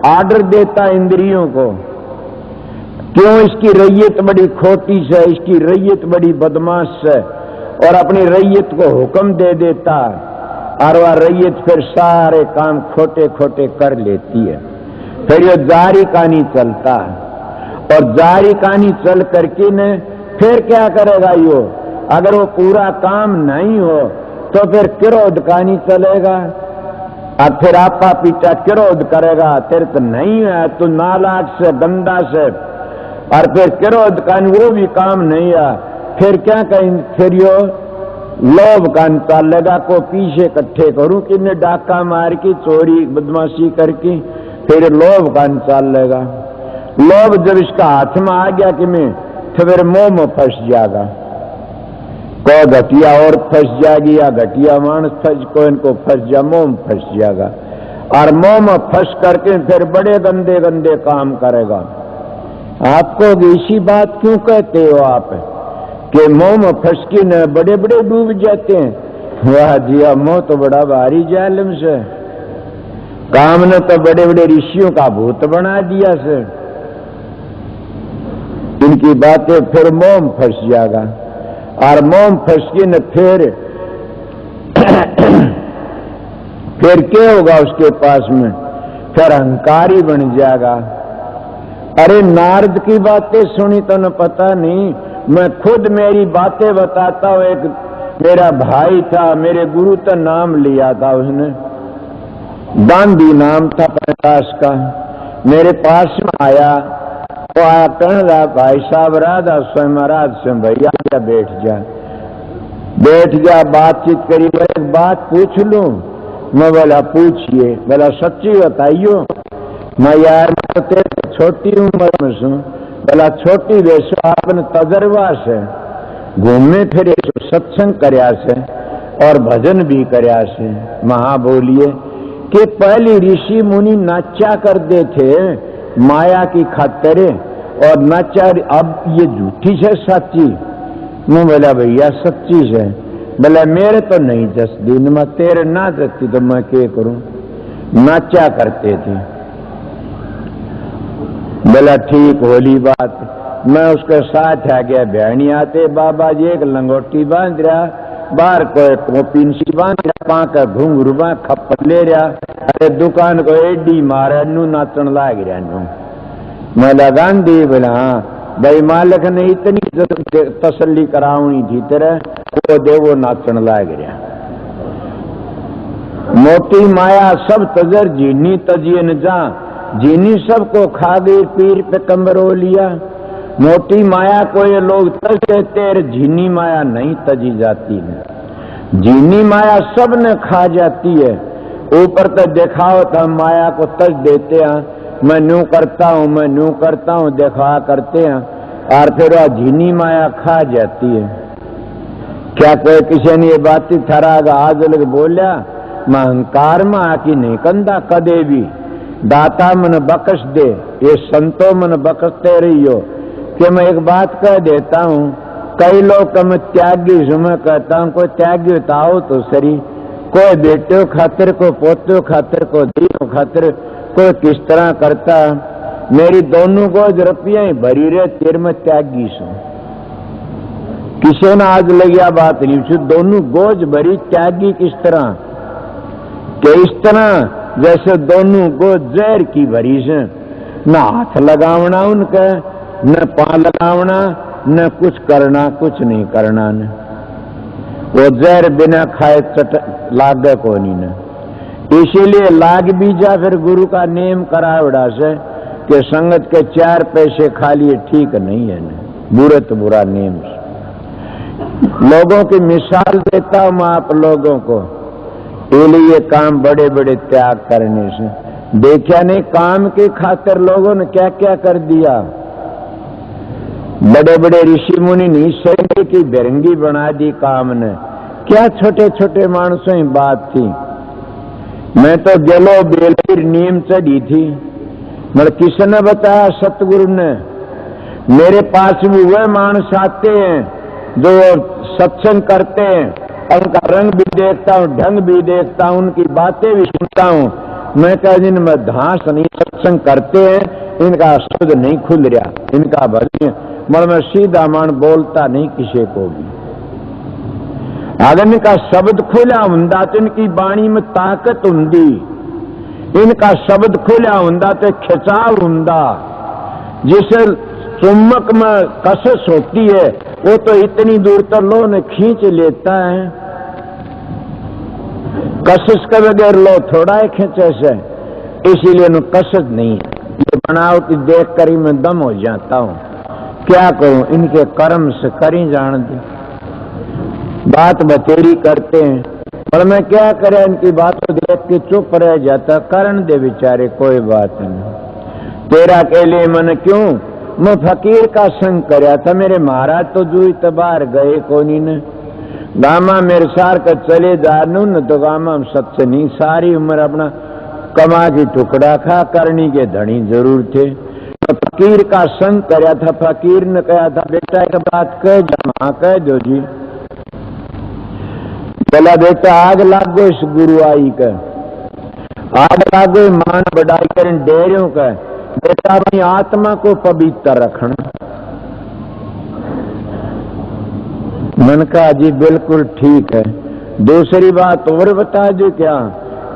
आर्डर देता इंद्रियों को। क्यों? इसकी रैयत बड़ी खोटी है, इसकी रैयत बड़ी बदमाश है, और अपनी रैयत को हुक्म दे देता, और वह रैयत फिर सारे काम खोटे खोटे कर लेती है। फिर ये जारी का नहीं चलता, और जारी का नहीं चल करके ने फिर क्या करेगा यो? अगर वो पूरा काम नहीं हो तो फिर क्रोध का नहीं चलेगा, और फिर आपा पीछा क्रोध करेगा, तेरे तो नहीं है, तू नालायक से गंदा से, और फिर क्रोध का वो भी काम नहीं है। फिर क्या कहें? फिर यो लोभ का चलेगा को पीछे इकट्ठे करूं कि ने डाका मार की चोरी बदमाशी करके, फिर लोभ का चलेगा। लोभ जब इसका हाथ में आ गया कि मैं, तो फिर मोह में फंस जाएगा। को घटिया और फंस जाएगी, या घटिया मानस फंस को इनको फंस जा, मोह में फंस जाएगा, और मोह में फंस करके फिर बड़े गंदे गंदे काम करेगा। आपको इसी बात क्यों कहते हो आप कि मोह में फंस के न बड़े बड़े डूब जाते हैं? वाह जी, मोह तो बड़ा भारी जालिम से, काम ने तो बड़े बड़े ऋषियों का भूत बना दिया से। इनकी बातें फिर मोह में फंस जाएगा, और मोह में फंस के न फिर फिर क्या होगा उसके पास में? फिर अहंकारी बन जाएगा। अरे नारद की बातें सुनी तो न पता नहीं, मैं खुद मेरी बातें बताता हूं। एक मेरा भाई था, मेरे गुरु तो नाम लिया था उसने, गांधी नाम था प्रकाश का। मेरे पास में आया, वो आया कहने लगा, भाई साहब राधा स्वयं महाराज से भैया क्या बैठ जा, बातचीत करी। मैं एक बात पूछ लूं? मैं बोला पूछिए। बोला सच्ची बताइयो। मैं यार मैं तो तेरे छोटी उम्र में हूं। बोला छोटी वैसे आपने तजर्बा से घूमे फिरे, सत्संग करया से और भजन भी करया से। महा बोलिए कि पहली ऋषि मुनि नाचा करते थे माया की खातिर, और नाचा अब ये झूठी से सच्ची? मैं बोला भैया सच्ची से। बोला मेरे तो नहीं जसदी, मैं तेरे ना जसती तो मैं क्या करूं? नाचा करते थे। बोला ठीक होली बात। मैं उसके साथ आ गया। बहनी आते बाबा जी एक लंगोटी बांध रहा, बाहर कोई कोपिन सी बांध रहा, पाका घुंघरू बा खप्पर ले रहा। अरे दुकान को एडी मारा नू नाचन लाग रहा नू। मैं लगान दी। बोला हाँ भाई मालिक ने इतनी तसल्ली करावनी थी तेरे को, दे वो नाचन लाग रहा। मोटी माया सब तजर जीनी तजिए न जा, जीनी सबको खा गई पीर पे कमरो लिया। मोटी माया को ये लोग तज देते हैं, झीनी माया नहीं तजी जाती है। झीनी माया सब ने खा जाती है। ऊपर तो दिखाओ तो हम माया को तज देते हैं, मैं न्यू करता हूं, मैं न्यू करता हूं, दिखा करते हैं, और फिर वह झीनी माया खा जाती है। क्या कोई किसी ने ये बात थरागा आज लोग बोलिया? मैं अहंकार में आकी नहीं कंधा कदे भी, दाता मन बख्श दे, ये संतो मन बख्शते रहियो। कि मैं एक बात कह देता हूं, कई लोग मैं त्यागी हूं, मैं कहता हूं कोई त्यागी बताओ तो सही। कोई बेटे खातिर, को पोते खातिर, को दी खातिर, कोई किस तरह करता। मेरी दोनों गोज रुपया ही भरी रहे, तेर में त्यागी सू। किसी ने आज लगिया बात नहीं, दोनों गोज भरी त्यागी किस तरह? कि इस तरह जैसे दोनों गोज जहर की भरी से, न हाथ लगावना उनका, न पांव लगावना, न कुछ करना, कुछ नहीं करना। न वो जहर बिना खाए लागे को नहीं न। इसीलिए लाग भी जा फिर गुरु का नेम करावड़ा से कि संगत के 4 पैसे खा लिए ठीक नहीं है न, बुरे तो बुरा नेम से। लोगों की मिसाल देता हूं मैं आप लोगों को, ये काम बड़े बड़े त्याग करने से। देखा नहीं काम की खातिर लोगों ने क्या क्या कर दिया। बड़े बड़े ऋषि मुनि नहीं सही की बिरंगी बना दी काम ने। क्या छोटे छोटे मानसों की बात थी। मैं तो गेलो बेलर नीम चढ़ी थी, मतलब किसने बताया? सतगुरु ने। मेरे पास भी वह मानस आते हैं जो सत्संग करते हैं, उनका रंग भी देखता हूं, ढंग भी देखता हूं, उनकी बातें भी सुनता हूं। मैं कह दिन में धांस नहीं, सत्संग करते हैं, इनका शब्द नहीं खुल रहा, इनका भजन मगर मैं सीधा मान बोलता नहीं किसी को भी। अगर इनका शब्द खुला हुंदा तो इनकी वाणी में ताकत हुंदी, इनका शब्द खुला हुंदा तो खिंचाव हुंदा। जिसे चुम्बक में कसस होती है वो तो इतनी दूर तक लो ने खींच लेता है। कसस के बगैर लो थोड़ा है खींचे से, इसीलिए न कसस नहीं है। ये बनावटी देख कर ही मैं दम हो जाता हूं। क्या करूं, इनके कर्म से करी जान दे। बात बतेरी करते हैं पर मैं क्या करें, इनकी बात को देख के चुप रह जाता। करण दे बेचारे, कोई बात नहीं। तेरा के लिए मन क्यों? मैं फकीर का संग करया था, मेरे महाराज तो जू तबार गए कोनी ने। गामा मेरे सार का चले जानू न तो गामा हम सत्य नहीं, सारी उम्र अपना कमा की टुकड़ा खा, करनी के धनी जरूर थे। तो फकीर का संग करया था। फकीर ने कहा था बेटा एक बात कह जा। कह दो जी। बोला बेटा आग लागो इस गुरु आई का, आग लागो मान बढ़ाई कर डेरियों का। बेटा अपनी आत्मा को पवित्र रखना। मन का जी बिल्कुल ठीक है। दूसरी बात और बता दे क्या,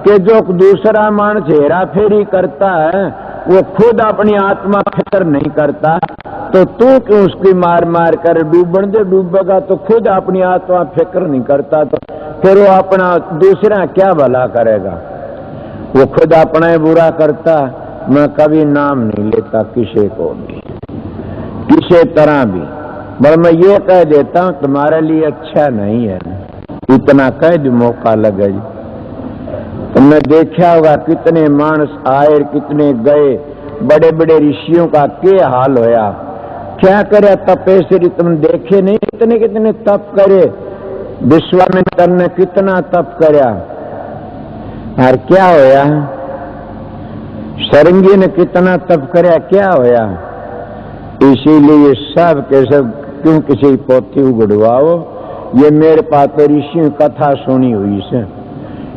कि जो दूसरा मानस हेरा फेरी करता है वो खुद अपनी आत्मा फिक्र नहीं करता, तो तू क्यों उसकी मार मार कर डूबन दे, डूबेगा तो खुद अपनी आत्मा फिक्र नहीं करता, तो फिर वो अपना दूसरा क्या भला करेगा, वो खुद अपना ही बुरा करता। मैं कभी नाम नहीं लेता किसी को भी, किसी तरह भी, पर मैं ये कह देता हूं तुम्हारे लिए अच्छा नहीं है, इतना कह दो मौका लगे। तुमने देखा होगा कितने मानस आए कितने गए, बड़े बड़े ऋषियों का क्या हाल होया, क्या करे तपेश्वरी, तुम देखे नहीं कितने कितने तप करे, विश्वामित्र ने कितना तप करया, और क्या होया, सरंगी ने कितना तप करया, क्या होया। इसीलिए सब के सब क्यों किसी पोथी उगड़वाओ, ये मेरे पास तो ऋषि कथा सुनी हुई से,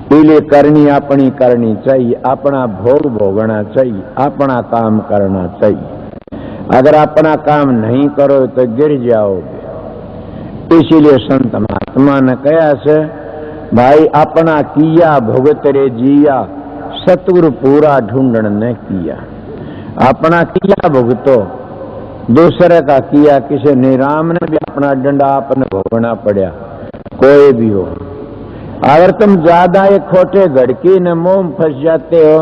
इसलिए करनी अपनी करनी चाहिए, अपना भोग भोगना चाहिए, अपना काम करना चाहिए। अगर अपना काम नहीं करो तो गिर जाओगे। इसीलिए संत महात्मा ने कहा से भाई अपना किया भुगत रे जिया, सतगुरु पूरा ढूंढन ने किया। अपना किया भुगतो, दूसरे का किया किसी ने, राम ने भी अपना डंडा आपने भोगना पड़ा, कोई भी हो। अगर तुम ज्यादा एक खोटे घड़की ने मोह में फंस जाते हो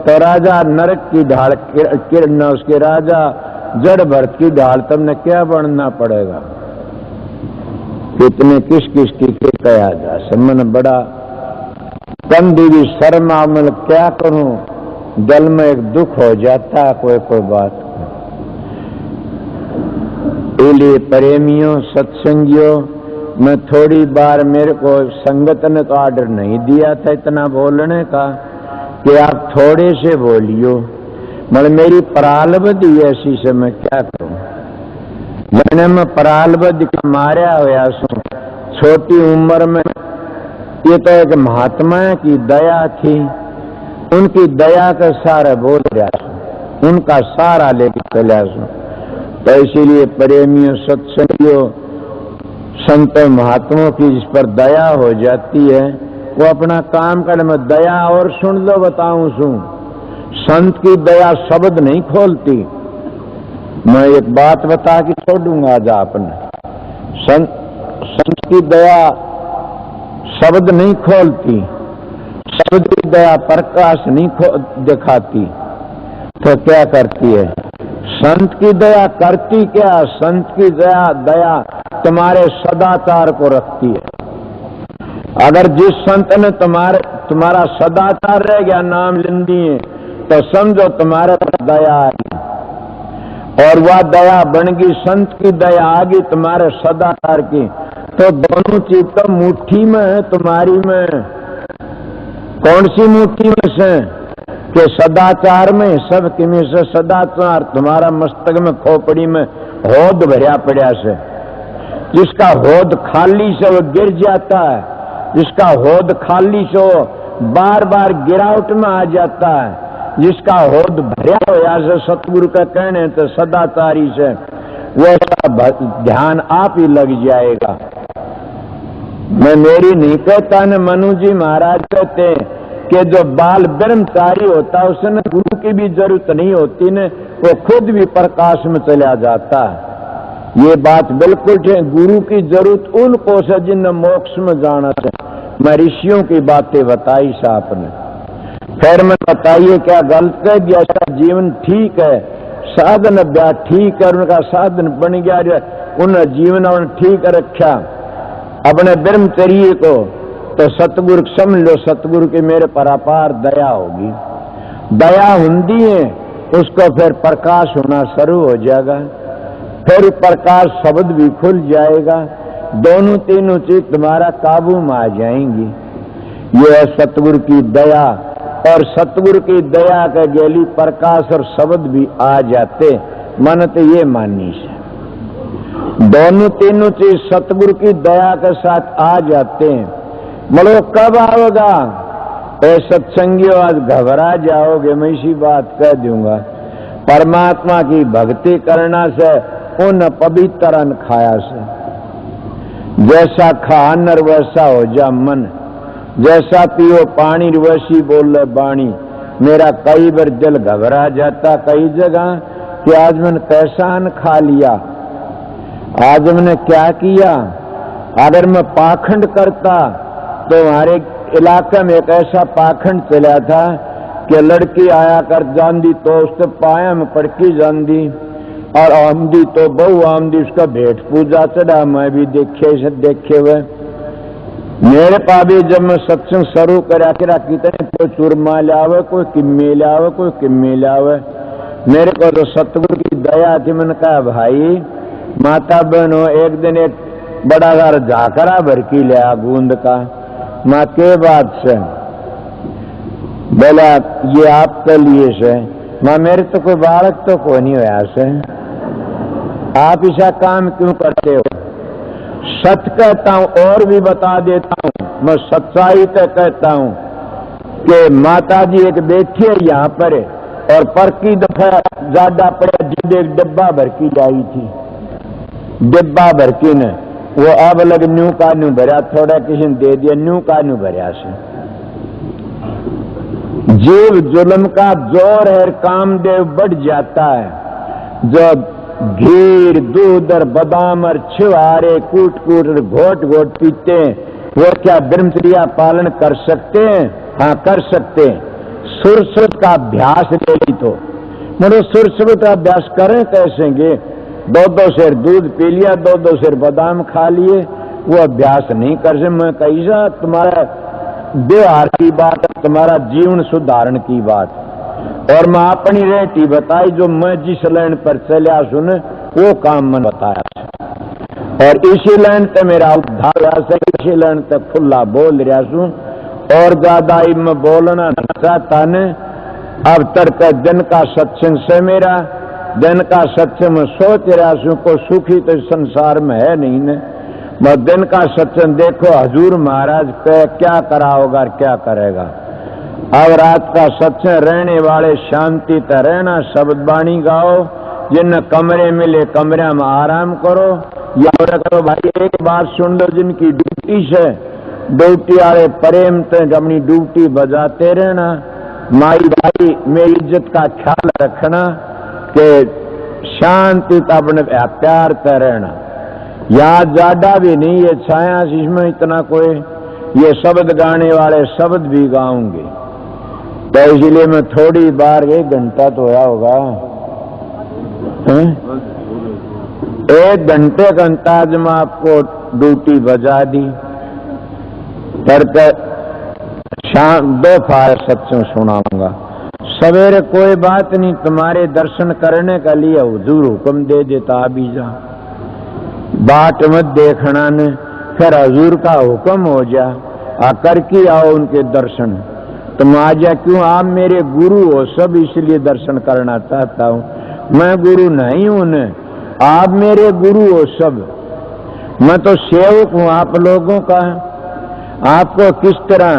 तो राजा नरक की ढाल किरण, उसके राजा जड़ भरत की ढाल तुमने क्या बनना पड़ेगा। कितने किस किस की कहा जा समन बड़ा कंदी भी शर्मा, मतलब क्या करूं, दिल में एक दुख हो जाता है कोई बात। इसलिए प्रेमियों सत्संगियों, मैं थोड़ी बार मेरे को संगत ने तो आर्डर नहीं दिया था इतना बोलने का कि आप थोड़े से बोलियो, मतलब मेरी परालबद्ध ऐसी से मैं क्या करूं। मैंने मैं परालबद्ध का मारा हुआ सू छोटी उम्र में। ये तो एक महात्मा की दया थी, उनकी दया का सारा बोल रहा सू, उनका सारा लेके चला सू। तो इसीलिए प्रेमियों सत्संगियों संत महात्माओं की जिस पर दया हो जाती है वो अपना काम कर में दया। और सुन लो बताऊं सू, संत की दया शब्द नहीं खोलती। मैं एक बात बता के छोड़ूंगा आज आपने, संत की दया शब्द नहीं खोलती, शब्द की दया प्रकाश नहीं दिखाती, तो क्या करती है संत की दया करती क्या, संत की दया तुम्हारे सदाचार को रखती है। अगर जिस संत ने तुम्हारा सदाचार रह गया नाम लेन दिए तो समझो तुम्हारे पर दया आई, और वह दया बन गई संत की दया आ गई तुम्हारे सदाचार की, तो दोनों चीज तो मुट्ठी में है तुम्हारी में। कौन सी मुट्ठी में से, कि सदाचार में सब किमी से सदाचार तुम्हारा मस्तक में खोपड़ी में होद भरिया पड़ा से। जिसका होद खाली से वो गिर जाता है, जिसका होद खाली से वो बार बार गिरावट में आ जाता है, जिसका होद भरिया होया से सतगुरु का कहने तो सदाचारी से वो सब ध्यान आप ही लग जाएगा। मैं मेरी नहीं कहता न, मनु जी महाराज कहते कि जो बाल ब्रह्मचारी होता है उसने गुरु की भी जरूरत नहीं होती न, वो खुद भी प्रकाश में चला जाता है। ये बात बिल्कुल ठीक, गुरु की जरूरत उनको से जिन मोक्ष में जाना है। मैं ऋषियों की बातें बताई साहब ने, फिर मैं बताइए क्या गलत कह दिया, जीवन ठीक है, साधन ब्याह ठीक है, उनका साधन बन गया, उन्हें जीवन ठीक रखा अपने ब्रह्मचर्य को, तो सतगुरु समझ लो सतगुरु की मेरे पर अपार दया होगी। दया हुंदी है उसको फिर प्रकाश होना शुरू हो जाएगा, फिर प्रकाश शब्द भी खुल जाएगा, दोनों तीनों चीज तुम्हारा काबू में आ जाएंगी। ये है सतगुरु की दया, और सतगुरु की दया के गेली प्रकाश और शब्द भी आ जाते। मन तो ये माननी से दोनों तीनों चीज सतगुरु की दया के साथ आ जाते हैं। बोलो कब आओगा? ए सत्संगियों आज घबरा जाओगे, मैं इसी बात कह दूंगा। परमात्मा की भक्ति करना से उन पवित्र अन्न खाया से, जैसा खा नर वैसा हो जा मन, जैसा पियो पानी वैसी बोले बाणी। मेरा कई बार दिल घबरा जाता कई जगह कि आज मैंने कैसा अन्न खा लिया, आज मैंने क्या किया। अगर मैं पाखंड करता तो हमारे इलाके में एक ऐसा पाखंड चला था कि लड़की आया कर जांदी तो उससे पाया में पड़की जांदी, और आमदी तो बहु आमदी उसका भेंट पूजा चढ़ा। मैं भी देखे हुए मेरे पा भी जब मैं सत्संग शुरू करा कितने कोई चूरमा लावे, कोई किम्मी लावे, कोई किम्मी लावे। मेरे को तो सतगुरु की दया थी। मैंने कहा भाई माता बहनों, एक दिन एक बड़ा घर झाकरा भर की लिया गूंद का। माँ के बात से बोला ये आपके लिए से। माँ मेरे तो कोई बालक तो कोई नहीं होया से, आप ऐसा काम क्यों करते हो। सच कहता हूं और भी बता देता हूं, मैं सच्चाई तो कहता हूं कि माता जी एक बैठी है यहाँ पर और पर की दफा ज्यादा पड़े एक डब्बा भर की लाई थी, डिब्बा भर की ने वो अब लग न्यू का न्यू भरा, थोड़ा किसी ने दे दिया न्यू का न्यू भरा से। जीव जुल्म का जोर है, कामदेव बढ़ जाता है। जो घीर दूध और बादाम और छिवारे कूट कूट घोट घोट पीते हैं, वो क्या ब्रह्मचर्या पालन कर सकते हैं? हाँ कर सकते हैं। सुरसुत का अभ्यास ले ली तो मतलब सुरसुत का अभ्यास करें कैसे गे? दो शेर दूध पी लिया, दो शेर बादाम खा लिए, वो अभ्यास नहीं कर सकते। मैं कैसा तुम्हारा व्यवहार की बात, तुम्हारा जीवन सुधारण की बात। और मैं अपनी रेटी बताई जो मैं जिस लाइन पर चलिया सुन वो काम मैंने बताया, और इसी लाइन पे मेरा उद्धार हुआ से, इसी लाइन पे खुला बोल रहा हूं। और ज्यादा ही मैं बोलना नहीं चाहता ने। अब तक दिन का सत्संग से मेरा दिन का सत्संग में सोच रहा हूं को सुखी तो संसार में है नहीं ने। मैं दिन का सत्संग देखो हजूर महाराज पे क्या करा होगा क्या करेगा। अब रात का सत्संग रहने वाले शांति तो रहना, शब्द बाणी गाओ, जिन कमरे मिले कमरे में आराम करो। या करो भाई एक बात सुन लो, जिनकी ड्यूटी से ड्यूटी वाले प्रेम से अपनी ड्यूटी बजाते रहना। माई भाई मेरी इज्जत का ख्याल रखना कि शांति का अपने प्यार से रहना। यहाँ ज्यादा भी नहीं है छाया इसमें इतना कोई, ये शब्द गाने वाले शब्द भी गाऊंगे तो इसलिए मैं थोड़ी बार 1 घंटा तो होया होगा, 1 घंटे का अंदाज में आपको ड्यूटी बजा दी। शाम दोपहर सत्संग सुनाऊंगा। सवेरे कोई बात नहीं, तुम्हारे दर्शन करने के लिए हुजूर हुक्म दे देता अभी जा, बाट मत देखना ने, फिर हुजूर का हुक्म हो जा आकर के आओ उनके दर्शन। तुम आ जा, क्यों आप मेरे गुरु हो सब इसलिए दर्शन करना चाहता हूं। मैं गुरु नहीं हूं न, आप मेरे गुरु हो सब। मैं तो सेवक हूं आप लोगों का। आपको किस तरह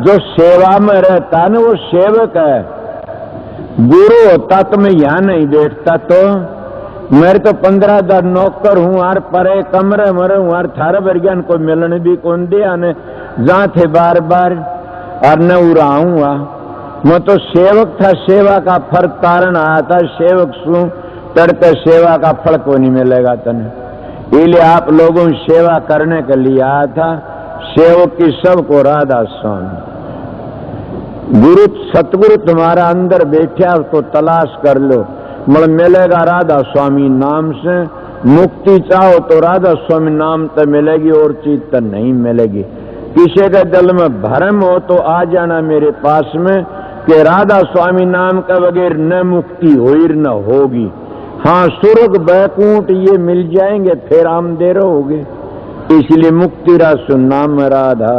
जो सेवा में रहता है ना वो सेवक है। गुरु होता तो मैं यहां नहीं बैठता। तो मेरे तो 15,000 नौकर हूं और परे कमरे मरे हूं और थारा वर्ज्ञान को मिलने भी कौन दिया ने जहां थे बार बार और न उड़ा हूँ। मैं तो सेवक था, सेवा का फल कारण आया था। सेवक सू तड़के सेवा का फल को नहीं मिलेगा तने, इसलिए आप लोगों की सेवा करने के लिए आया था। सेवक की सबको राधा स्वामी गुरु सतगुरु तुम्हारा अंदर बैठा, उसको तलाश कर लो, मतलब मिलेगा राधा स्वामी नाम से। मुक्ति चाहो तो राधा स्वामी नाम तो मिलेगी, और चीज तो नहीं मिलेगी। किसी के दिल में भ्रम हो तो आ जाना मेरे पास में कि राधा स्वामी नाम का बगैर न मुक्ति होई न होगी। हाँ स्वर्ग बैकुंठ ये मिल जाएंगे, फिर हम दे रहोगे। इसलिए मुक्ति रस नाम राधा।